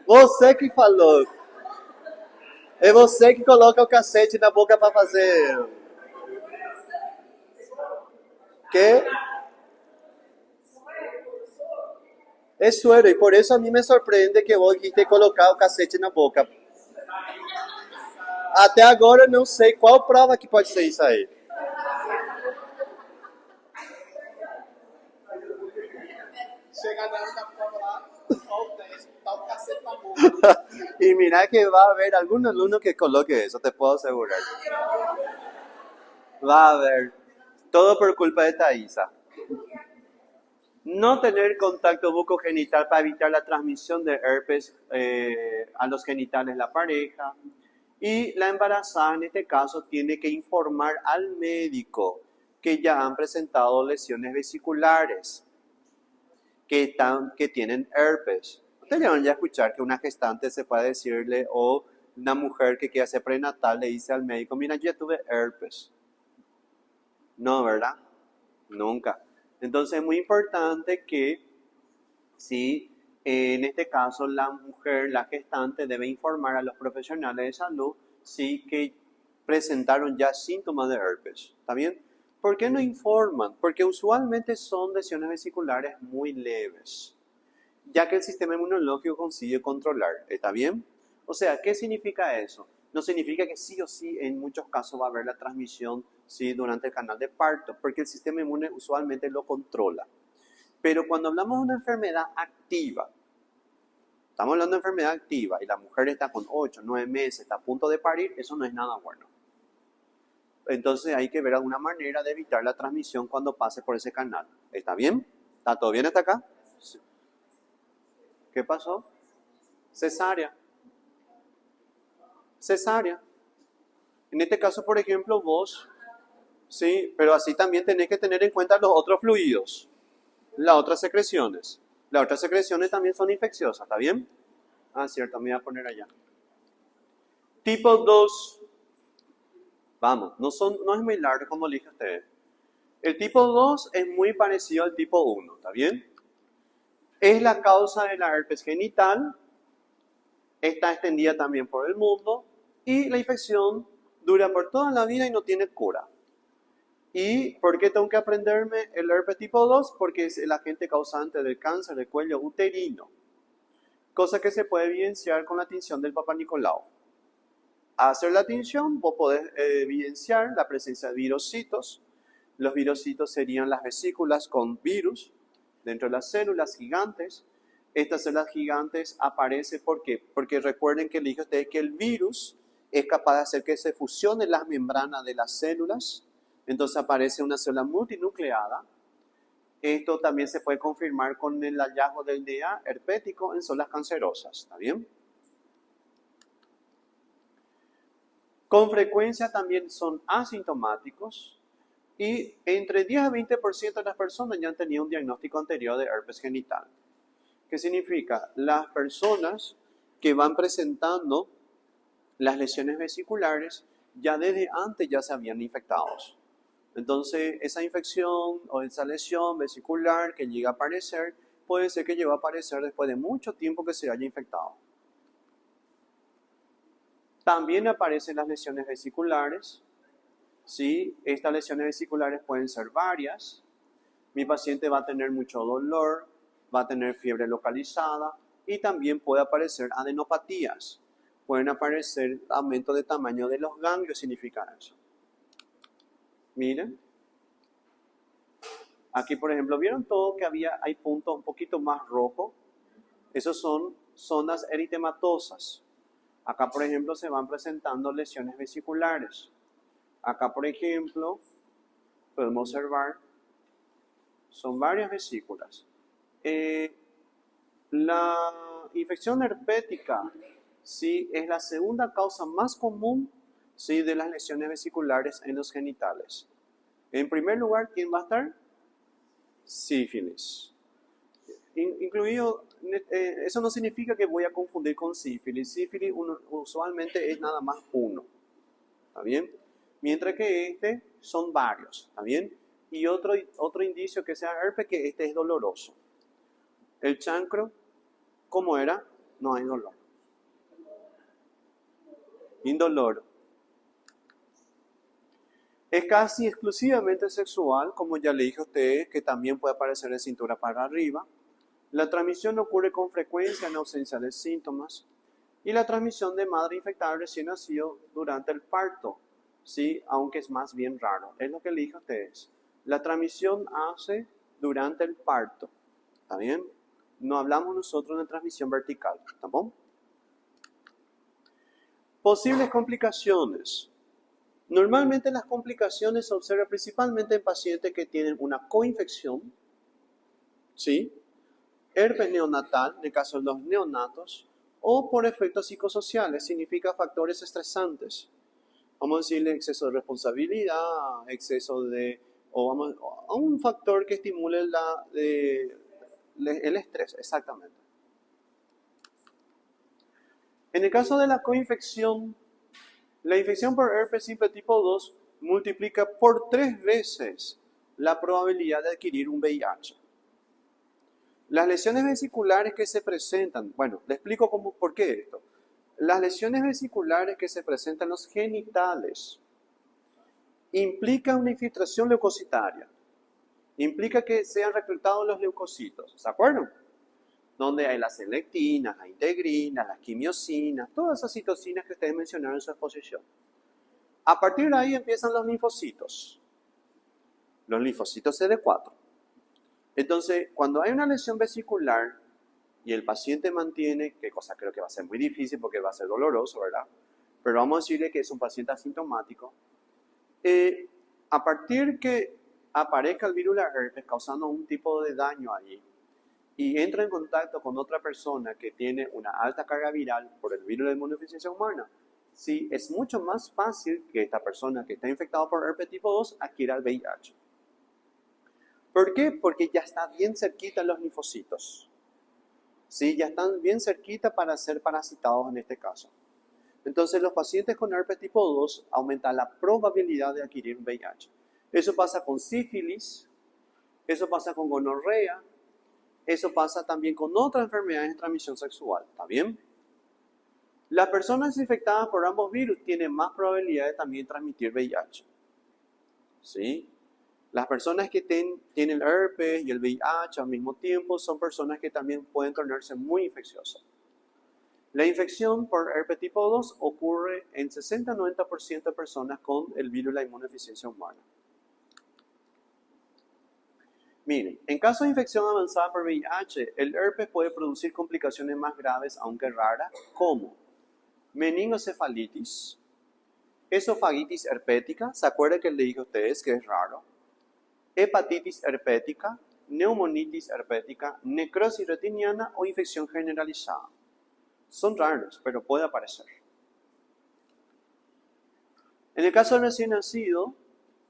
Você que falou. É você que coloca o cacete na boca para fazer. ¿Qué? Es suero, y por eso a mí me sorprende que vos dijiste colocar o cacete na boca. Até agora eu não sei qual prova que pode ser isso aí. Chegar na hora da prova lá, ó o teste, tá o cacete na boca. Y mira que va a haber algún alumno que coloque eso, te puedo asegurar. Va a haber. Todo por culpa de Thaisa. No tener contacto bucogenital para evitar la transmisión de herpes a los genitales de la pareja. Y la embarazada en este caso tiene que informar al médico que ya han presentado lesiones vesiculares, que tienen herpes. Ustedes van ya a escuchar que una gestante se puede decirle, o una mujer que quiere hacer prenatal le dice al médico, mira, yo ya tuve herpes. No, ¿verdad? Nunca. Entonces es muy importante que, sí, en este caso la mujer, la gestante, debe informar a los profesionales de salud, sí, que presentaron ya síntomas de herpes. ¿Está bien? ¿Por qué no informan? Porque usualmente son lesiones vesiculares muy leves, ya que el sistema inmunológico consigue controlar. ¿Está bien? O sea, ¿qué significa eso? No significa que sí o sí en muchos casos va a haber la transmisión, sí, durante el canal de parto, porque el sistema inmune usualmente lo controla. Pero cuando hablamos de una enfermedad activa, estamos hablando de enfermedad activa y la mujer está con 8, 9 meses, está a punto de parir, eso no es nada bueno. Entonces hay que ver alguna manera de evitar la transmisión cuando pase por ese canal. ¿Está bien? ¿Está todo bien hasta acá? Sí. ¿Qué pasó? Cesárea. Cesárea. En este caso, por ejemplo, vos, sí, pero así también tenés que tener en cuenta los otros fluidos, las otras secreciones. Las otras secreciones también son infecciosas, ¿está bien? Ah, cierto, me voy a poner allá. Tipo 2. Vamos, no es muy largo como le dije a ustedes. El tipo 2 es muy parecido al tipo 1, ¿está bien? Es la causa de la herpes genital, está extendida también por el mundo y la infección dura por toda la vida y no tiene cura. ¿Y por qué tengo que aprenderme el herpes tipo 2? Porque es el agente causante del cáncer del cuello uterino, cosa que se puede evidenciar con la tinción del Papa Nicolau. Al hacer la tinción, vos podés evidenciar la presencia de virocitos. Los virocitos serían las vesículas con virus dentro de las células gigantes. Estas células gigantes aparecen ¿por qué? Porque recuerden que le dije a ustedes que el virus es capaz de hacer que se fusionen las membranas de las células. Entonces aparece una célula multinucleada. Esto también se puede confirmar con el hallazgo del DNA herpético en células cancerosas. ¿Está bien? Con frecuencia también son asintomáticos y entre 10 a 20% de las personas ya han tenido un diagnóstico anterior de herpes genital. ¿Qué significa? Las personas que van presentando las lesiones vesiculares ya desde antes ya se habían infectado. Entonces, esa infección o esa lesión vesicular que llega a aparecer, puede ser que llegue a aparecer después de mucho tiempo que se haya infectado. También aparecen las lesiones vesiculares. ¿Sí? Estas lesiones vesiculares pueden ser varias. Mi paciente va a tener mucho dolor, va a tener fiebre localizada y también puede aparecer adenopatías. Pueden aparecer aumento de tamaño de los ganglios, significa eso. Miren. Aquí, por ejemplo, ¿vieron todo que hay puntos un poquito más rojos? Esos son zonas eritematosas. Acá, por ejemplo, se van presentando lesiones vesiculares. Acá, por ejemplo, podemos observar, son varias vesículas. La infección herpética, sí, es la segunda causa más común, sí, de las lesiones vesiculares en los genitales. En primer lugar, ¿quién va a estar? Sífilis. Incluido, eso no significa que voy a confundir con sífilis. Sífilis usualmente es nada más uno. ¿Está bien? Mientras que son varios. ¿Está bien? Y otro indicio que sea herpes, que es doloroso. El chancro, ¿cómo era? No hay dolor. indoloro. Es casi exclusivamente sexual, como ya le dije a ustedes, que también puede aparecer de cintura para arriba. La transmisión ocurre con frecuencia en ausencia de síntomas. Y la transmisión de madre infectada recién nacido durante el parto, ¿sí? Aunque es más bien raro. Es lo que le dije a ustedes. La transmisión hace durante el parto. ¿Está bien? No hablamos nosotros de transmisión vertical. ¿Está bien? Posibles complicaciones. Normalmente las complicaciones se observan principalmente en pacientes que tienen una coinfección, ¿sí? Herpes neonatal, en el caso de los neonatos, o por efectos psicosociales, significa factores estresantes. Vamos a decirle exceso de responsabilidad, exceso de, o un factor que estimule el estrés, exactamente. En el caso de la coinfección, la infección por herpes simple tipo 2 multiplica por 3 veces la probabilidad de adquirir un VIH. Las lesiones vesiculares que se presentan, bueno, le explico por qué esto. Las lesiones vesiculares que se presentan en los genitales implican una infiltración leucocitaria. Implica que sean reclutados los leucocitos, ¿se acuerdan? Donde hay las selectinas, las integrinas, las quimiosinas, todas esas citocinas que ustedes mencionaron en su exposición. A partir de ahí empiezan los linfocitos CD4. Entonces, cuando hay una lesión vesicular y el paciente mantiene, que cosa creo que va a ser muy difícil porque va a ser doloroso, ¿verdad? Pero vamos a decirle que es un paciente asintomático. A partir que aparezca el virus de la herpes causando un tipo de daño allí y entra en contacto con otra persona que tiene una alta carga viral por el virus de inmunodeficiencia humana, sí, es mucho más fácil que esta persona que está infectada por herpes tipo 2 adquiera el VIH. ¿Por qué? Porque ya está bien cerquita los linfocitos. ¿Sí? Ya están bien cerquita para ser parasitados en este caso. Entonces, los pacientes con herpes tipo 2 aumenta la probabilidad de adquirir un VIH. Eso pasa con sífilis, eso pasa con gonorrea, eso pasa también con otras enfermedades de transmisión sexual. ¿Está bien? Las personas infectadas por ambos virus tienen más probabilidad de también transmitir VIH. ¿Sí? Las personas que tienen el herpes y el VIH al mismo tiempo son personas que también pueden tornarse muy infecciosas. La infección por herpes tipo 2 ocurre en 60-90% de personas con el virus de la inmunodeficiencia humana. Miren, en caso de infección avanzada por VIH, el herpes puede producir complicaciones más graves, aunque raras, como meningocefalitis, esofagitis herpética, ¿se acuerdan que le dije a ustedes que es raro? Hepatitis herpética, neumonitis herpética, necrosis retiniana o infección generalizada. Son raros, pero puede aparecer. En el caso del recién nacido,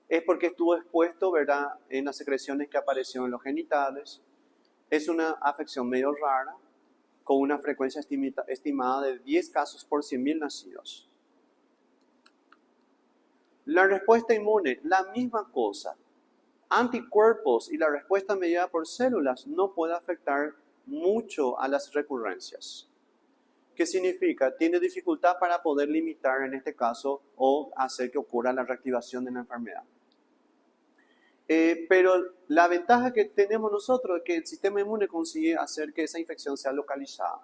es porque estuvo expuesto, ¿verdad?, en las secreciones que aparecieron en los genitales. Es una afección medio rara, con una frecuencia estimada de 10 casos por 100.000 nacidos. La respuesta inmune, la misma cosa. Anticuerpos y la respuesta mediada por células no puede afectar mucho a las recurrencias. ¿Qué significa? Tiene dificultad para poder limitar en este caso o hacer que ocurra la reactivación de la enfermedad. Pero la ventaja que tenemos nosotros es que el sistema inmune consigue hacer que esa infección sea localizada.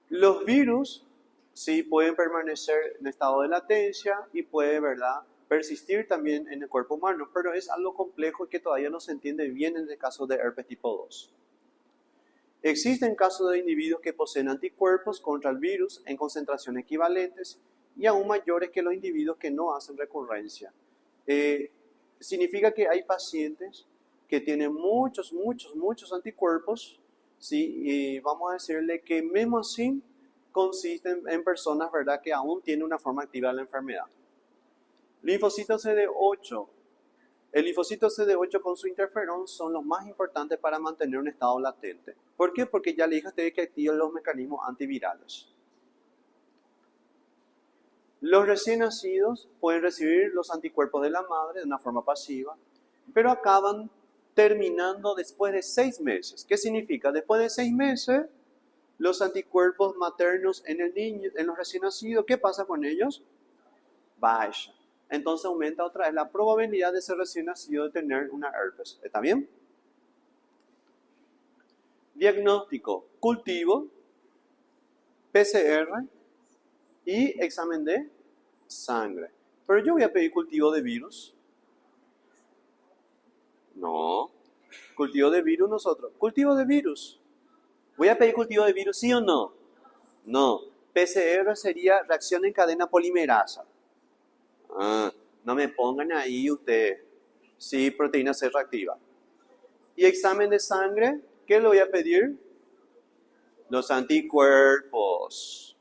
Los virus sí pueden permanecer en estado de latencia y puede, ¿verdad?, persistir también en el cuerpo humano, pero es algo complejo y que todavía no se entiende bien en el caso de herpes tipo 2. Existen casos de individuos que poseen anticuerpos contra el virus en concentraciones equivalentes y aún mayores que los individuos que no hacen recurrencia. Significa que hay pacientes que tienen muchos anticuerpos, ¿sí? Y vamos a decirle que mismo así consisten en personas, ¿verdad?, que aún tienen una forma activa de la enfermedad. Linfocito CD8. El linfocito CD8 con su interferón son los más importantes para mantener un estado latente. ¿Por qué? Porque ya le dije a ustedes que activan los mecanismos antivirales. Los recién nacidos pueden recibir los anticuerpos de la madre de una forma pasiva, pero acaban terminando después de 6 meses. ¿Qué significa? Después de 6 meses, Los anticuerpos maternos en el niño, en los recién nacidos, ¿qué pasa con ellos? Baja. Entonces aumenta otra vez la probabilidad de ese recién nacido de tener una herpes. ¿Está bien? Diagnóstico, cultivo, PCR y examen de sangre. Pero yo voy a pedir cultivo de virus. No. Cultivo de virus nosotros. Cultivo de virus. ¿Voy a pedir cultivo de virus, sí o no? No. PCR sería reacción en cadena polimerasa. No me pongan ahí ustedes. Sí, proteína C reactiva. Y examen de sangre, ¿qué le voy a pedir? Los anticuerpos.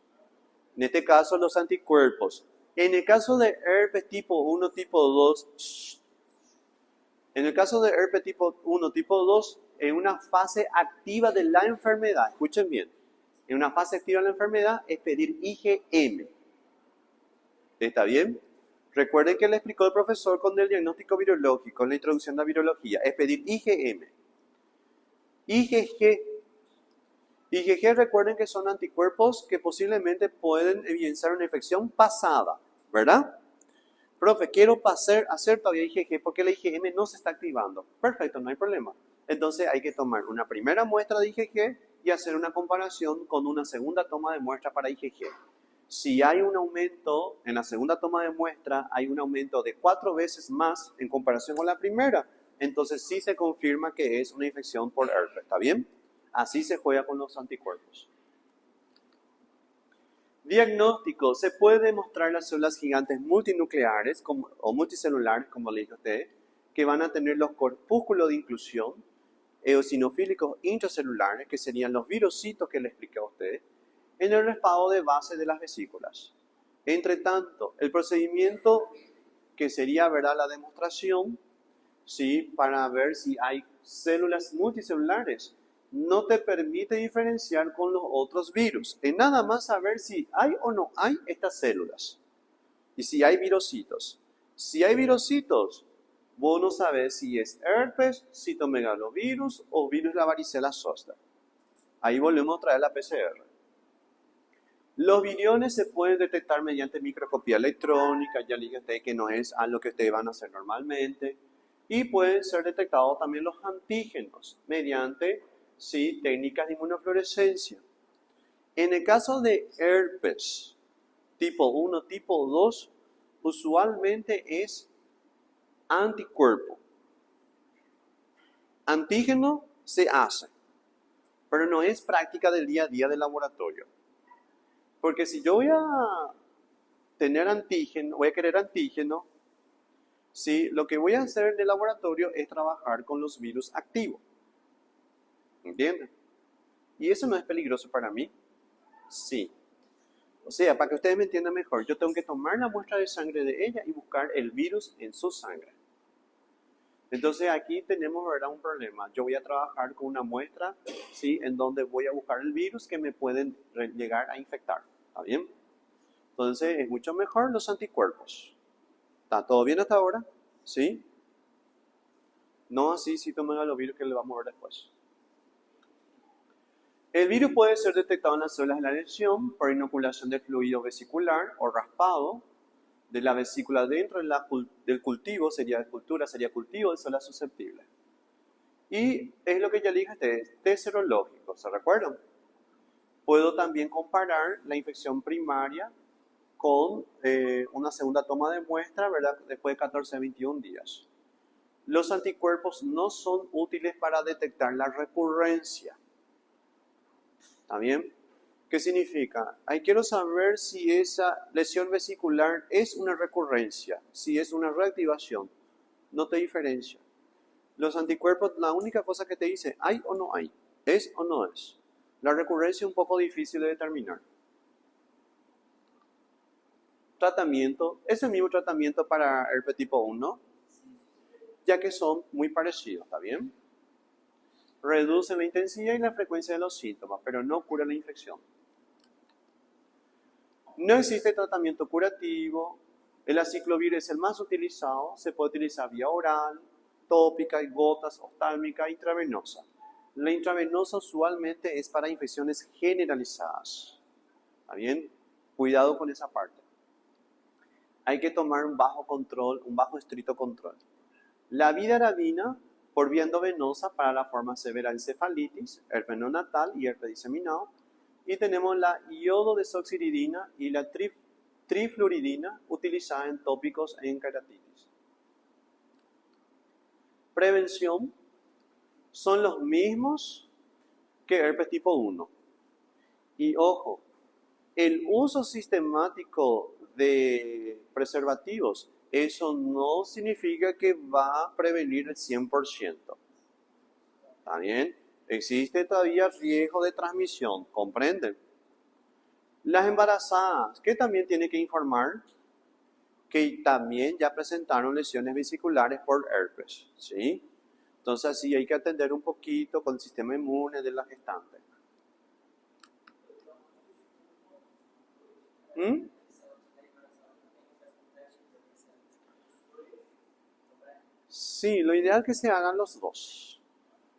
En este caso, los anticuerpos. En el caso de herpes tipo 1, tipo 2, en el caso de herpes tipo 1, tipo 2, en una fase activa de la enfermedad, escuchen bien, en una fase activa de la enfermedad es pedir IgM. ¿Está bien? Recuerden que le explicó el profesor con el diagnóstico virológico, en la introducción a la virología, es pedir IgM. IgG, recuerden que son anticuerpos que posiblemente pueden evidenciar una infección pasada, ¿verdad? Profe, quiero hacer todavía IgG porque la IgM no se está activando. Perfecto, no hay problema. Entonces hay que tomar una primera muestra de IgG y hacer una comparación con una segunda toma de muestra para IgG. Si hay un aumento en la segunda toma de muestra, hay un aumento de 4 veces más en comparación con la primera, entonces sí se confirma que es una infección por herpes, ¿está bien? Así se juega con los anticuerpos. Diagnóstico. Se puede demostrar las células gigantes multinucleares o multicelulares, como le dije a usted, que van a tener los corpúsculos de inclusión, eosinofílicos intracelulares, que serían los virocitos que le expliqué a usted, en el respaldo de base de las vesículas. Entre tanto, el procedimiento que sería, ¿verdad?, la demostración, ¿sí?, para ver si hay células multicelulares, no te permite diferenciar con los otros virus. Es nada más saber si hay o no hay estas células. Y si hay virocitos. Si hay virocitos, vos no sabés si es herpes, citomegalovirus o virus de la varicela zoster. Ahí volvemos a traer la PCR. Los viriones se pueden detectar mediante microscopía electrónica, ya le dije a ustedes que no es algo que ustedes van a hacer normalmente. Y pueden ser detectados también los antígenos mediante técnicas de inmunofluorescencia. En el caso de herpes tipo 1, tipo 2, usualmente es anticuerpo. Antígeno se hace, pero no es práctica del día a día del laboratorio. Porque si yo voy a tener antígeno, voy a querer antígeno, lo que voy a hacer en el laboratorio es trabajar con los virus activos. ¿Entienden? ¿Y eso no es peligroso para mí? Sí. O sea, para que ustedes me entiendan mejor, yo tengo que tomar la muestra de sangre de ella y buscar el virus en su sangre. Entonces aquí tenemos, ¿verdad?, un problema. Yo voy a trabajar con una muestra, en donde voy a buscar el virus que me pueden llegar a infectar. ¿Está bien? Entonces es mucho mejor los anticuerpos. ¿Está todo bien hasta ahora? ¿Sí? No así citomegalovirus que le vamos a ver después. El virus puede ser detectado en las células de la lesión por inoculación de fluido vesicular o raspado de la vesícula dentro del cultivo, sería cultivo de células susceptibles. Y es lo que ya le dije a ustedes, test serológico, ¿se recuerdan? Puedo también comparar la infección primaria con una segunda toma de muestra, ¿verdad?, después de 14 a 21 días. Los anticuerpos no son útiles para detectar la recurrencia. ¿Está bien? ¿Qué significa? Quiero saber si esa lesión vesicular es una recurrencia, si es una reactivación. No te diferencia. Los anticuerpos, la única cosa que te dice, ¿hay o no hay? ¿Es o no es? La recurrencia es un poco difícil de determinar. Tratamiento, es el mismo tratamiento para herpes tipo 1, ya que son muy parecidos, ¿está bien? Reducen la intensidad y la frecuencia de los síntomas, pero no curan la infección. No existe tratamiento curativo. El aciclovir es el más utilizado. Se puede utilizar vía oral, tópica, gotas, oftálmica, intravenosa. La intravenosa usualmente es para infecciones generalizadas. ¿Está bien? Cuidado con esa parte. Hay que tomar un bajo control, un bajo estricto control. La vidaravina por vía endovenosa para la forma severa de encefalitis, herpes neonatal y herpes diseminado. Y tenemos la iododesoxiridina y la trifluoridina utilizada en tópicos e en keratitis. Prevención son los mismos que herpes tipo 1. Y ojo, el uso sistemático de preservativos, eso no significa que va a prevenir el 100%. ¿Está bien? Existe todavía riesgo de transmisión, ¿comprenden? Las embarazadas, que también tienen que informar que también ya presentaron lesiones vesiculares por herpes, ¿sí? Entonces sí hay que atender un poquito con el sistema inmune de la gestante. ¿Mm? Sí, lo ideal es que se hagan los dos.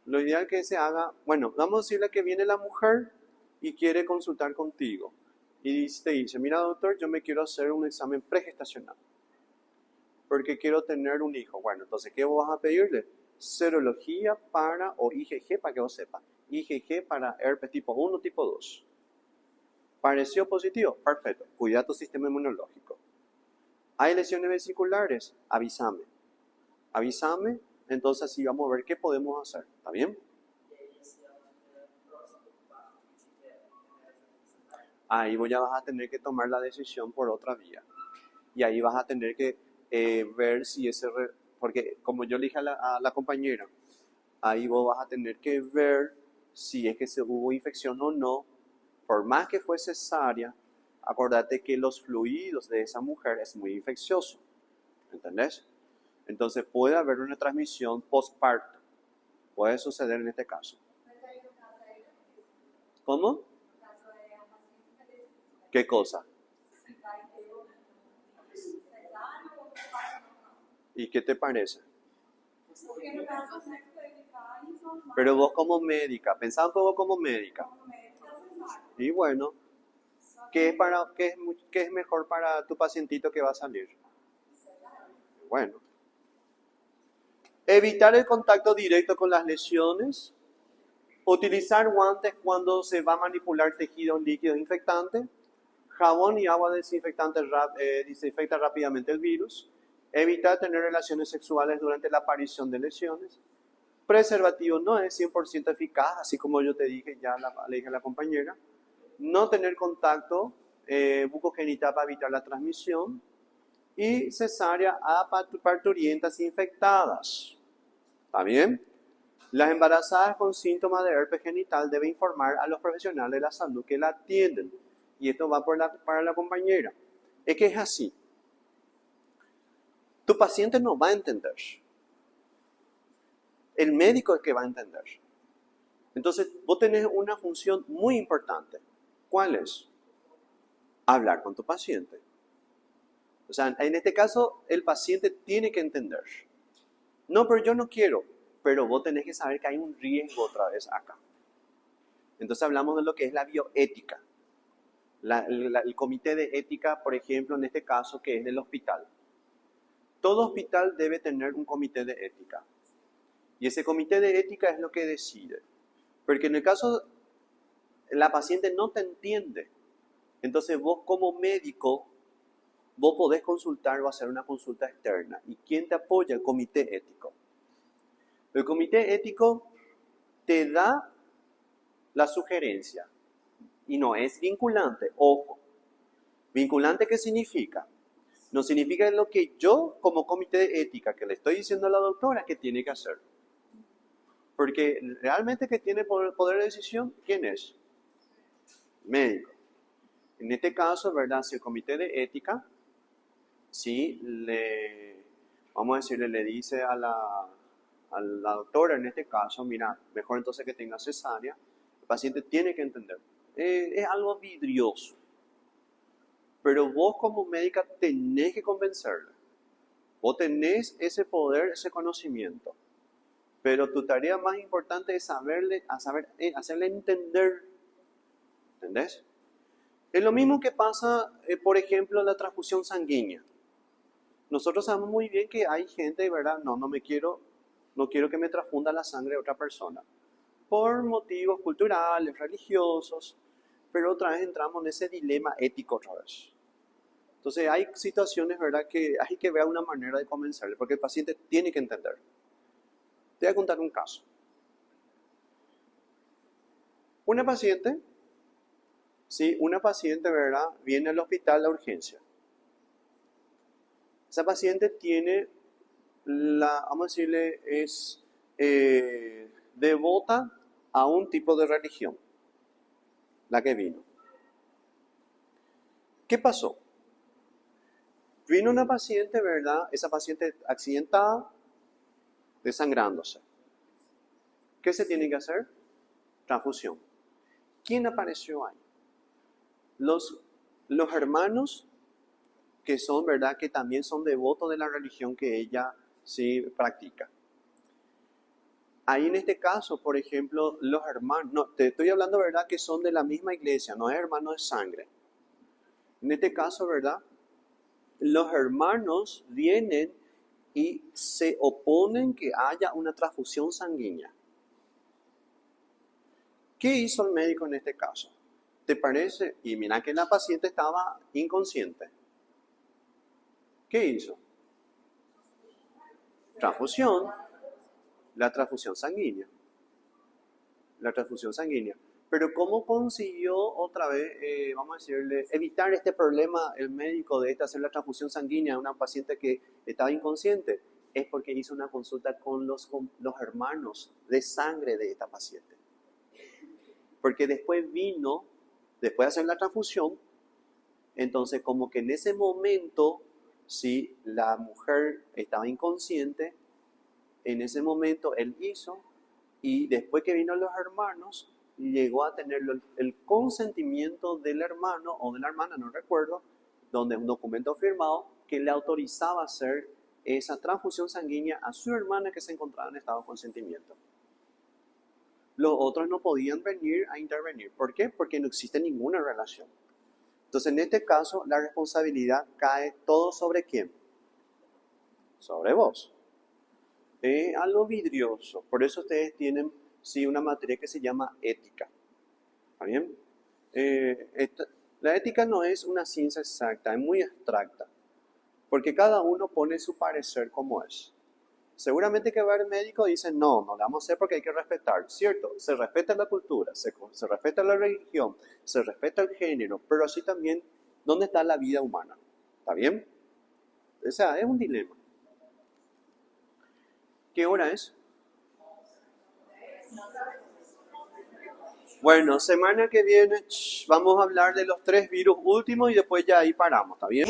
Lo ideal es que se haga, bueno, vamos a decirle que viene la mujer y quiere consultar contigo. Y te dice, mira doctor, yo me quiero hacer un examen pregestacional. Porque quiero tener un hijo. Bueno, entonces, ¿qué vos vas a pedirle? Serología para, o IgG para que vos sepas. IgG para herpes tipo 1, tipo 2. ¿Pareció positivo? Perfecto. Cuida tu sistema inmunológico. ¿Hay lesiones vesiculares? Avísame. Avísame, entonces así vamos a ver qué podemos hacer. ¿Está bien? Ahí ya vas a tener que tomar la decisión por otra vía. Y ahí vas a tener que ver si ese... porque como yo le dije a la compañera, ahí vos vas a tener que ver si es que se hubo infección o no. Por más que fue cesárea, acordate que los fluidos de esa mujer es muy infeccioso. ¿Entendés? Entonces puede haber una transmisión postparto. Puede suceder en este caso. ¿Cómo? ¿Qué cosa? ¿Y qué te parece? Pero vos como médica, pensá un poco como médica. Y bueno, ¿qué es mejor para tu pacientito que va a salir? Bueno. Evitar el contacto directo con las lesiones. Utilizar guantes cuando se va a manipular tejido líquido infectante. Jabón y agua desinfectante desinfecta rápidamente el virus. Evitar tener relaciones sexuales durante la aparición de lesiones. Preservativo no es 100% eficaz, así como yo te dije, le dije a la compañera. No tener contacto bucogenital para evitar la transmisión. Y cesárea a parturientas infectadas. ¿Está bien? Las embarazadas con síntomas de herpes genital deben informar a los profesionales de la salud que la atienden. Y esto va para la compañera. Es que es así. Tu paciente no va a entender. El médico es que va a entender. Entonces, vos tenés una función muy importante. ¿Cuál es? Hablar con tu paciente. O sea, en este caso, el paciente tiene que entender. No, pero yo no quiero. Pero vos tenés que saber que hay un riesgo otra vez acá. Entonces hablamos de lo que es la bioética. El comité de ética, por ejemplo, en este caso, que es del hospital. Todo hospital debe tener un comité de ética. Y ese comité de ética es lo que decide. Porque en el caso, la paciente no te entiende. Entonces vos como médico, vos podés consultar o hacer una consulta externa. ¿Y quién te apoya? El comité ético. El comité ético te da la sugerencia y no es vinculante. Ojo, ¿vinculante qué significa? No significa lo que yo como comité de ética que le estoy diciendo a la doctora que tiene que hacer. Porque realmente que tiene poder de decisión, ¿quién es? Médico. En este caso, ¿verdad? Si el comité de ética, sí, vamos a decirle, le dice a la doctora en este caso, mira, mejor entonces que tenga cesárea, el paciente tiene que entender. Es algo vidrioso. Pero vos como médica tenés que convencerle. Vos tenés ese poder, ese conocimiento. Pero tu tarea más importante es hacerle entender. ¿Entendés? Es lo mismo que pasa, por ejemplo, en la transfusión sanguínea. Nosotros sabemos muy bien que hay gente, ¿verdad? No quiero que me transfunda la sangre de otra persona. Por motivos culturales, religiosos, pero otra vez entramos en ese dilema ético otra vez. Entonces hay situaciones, ¿verdad?, que hay que ver una manera de convencerle, porque el paciente tiene que entender. Te voy a contar un caso. Una paciente, ¿verdad?, viene al hospital a urgencia. Esa paciente tiene vamos a decirle, es devota a un tipo de religión, la que vino. ¿Qué pasó? Vino una paciente, ¿verdad? Esa paciente accidentada, desangrándose. ¿Qué se tiene que hacer? Transfusión. ¿Quién apareció ahí? Los hermanos que son, ¿verdad?, que también son devotos de la religión que ella sí practica. Ahí en este caso, por ejemplo, los hermanos, no, te estoy hablando, ¿verdad?, que son de la misma iglesia, no es hermanos de sangre. En este caso, ¿verdad?, los hermanos vienen y se oponen que haya una transfusión sanguínea. ¿Qué hizo el médico en este caso? ¿Te parece? Y mira que la paciente estaba inconsciente. ¿Qué hizo? Transfusión. La transfusión sanguínea. Pero ¿cómo consiguió otra vez, vamos a decirle, evitar este problema el médico de hacer la transfusión sanguínea a una paciente que estaba inconsciente? Es porque hizo una consulta con los hermanos de sangre de esta paciente. Porque después de hacer la transfusión, entonces como que en ese momento, si la mujer estaba inconsciente, en ese momento él hizo, y después que vino los hermanos, llegó a tener el consentimiento del hermano o de la hermana, no recuerdo, donde un documento firmado que le autorizaba hacer esa transfusión sanguínea a su hermana que se encontraba en estado de consentimiento. Los otros no podían venir a intervenir. ¿Por qué? Porque no existe ninguna relación. Entonces, en este caso, la responsabilidad cae todo ¿sobre quién? Sobre vos. Es algo vidrioso. Por eso ustedes tienen, sí, una materia que se llama ética. ¿Está bien? La ética no es una ciencia exacta, es muy abstracta. Porque cada uno pone su parecer como es. Seguramente que va el médico y dice, no le vamos a hacer porque hay que respetar. Cierto, se respeta la cultura, se respeta la religión, se respeta el género, pero así también, ¿dónde está la vida humana? ¿Está bien? O sea, es un dilema. ¿Qué hora es? Bueno, semana que viene vamos a hablar de los 3 virus últimos y después ya ahí paramos, ¿está bien?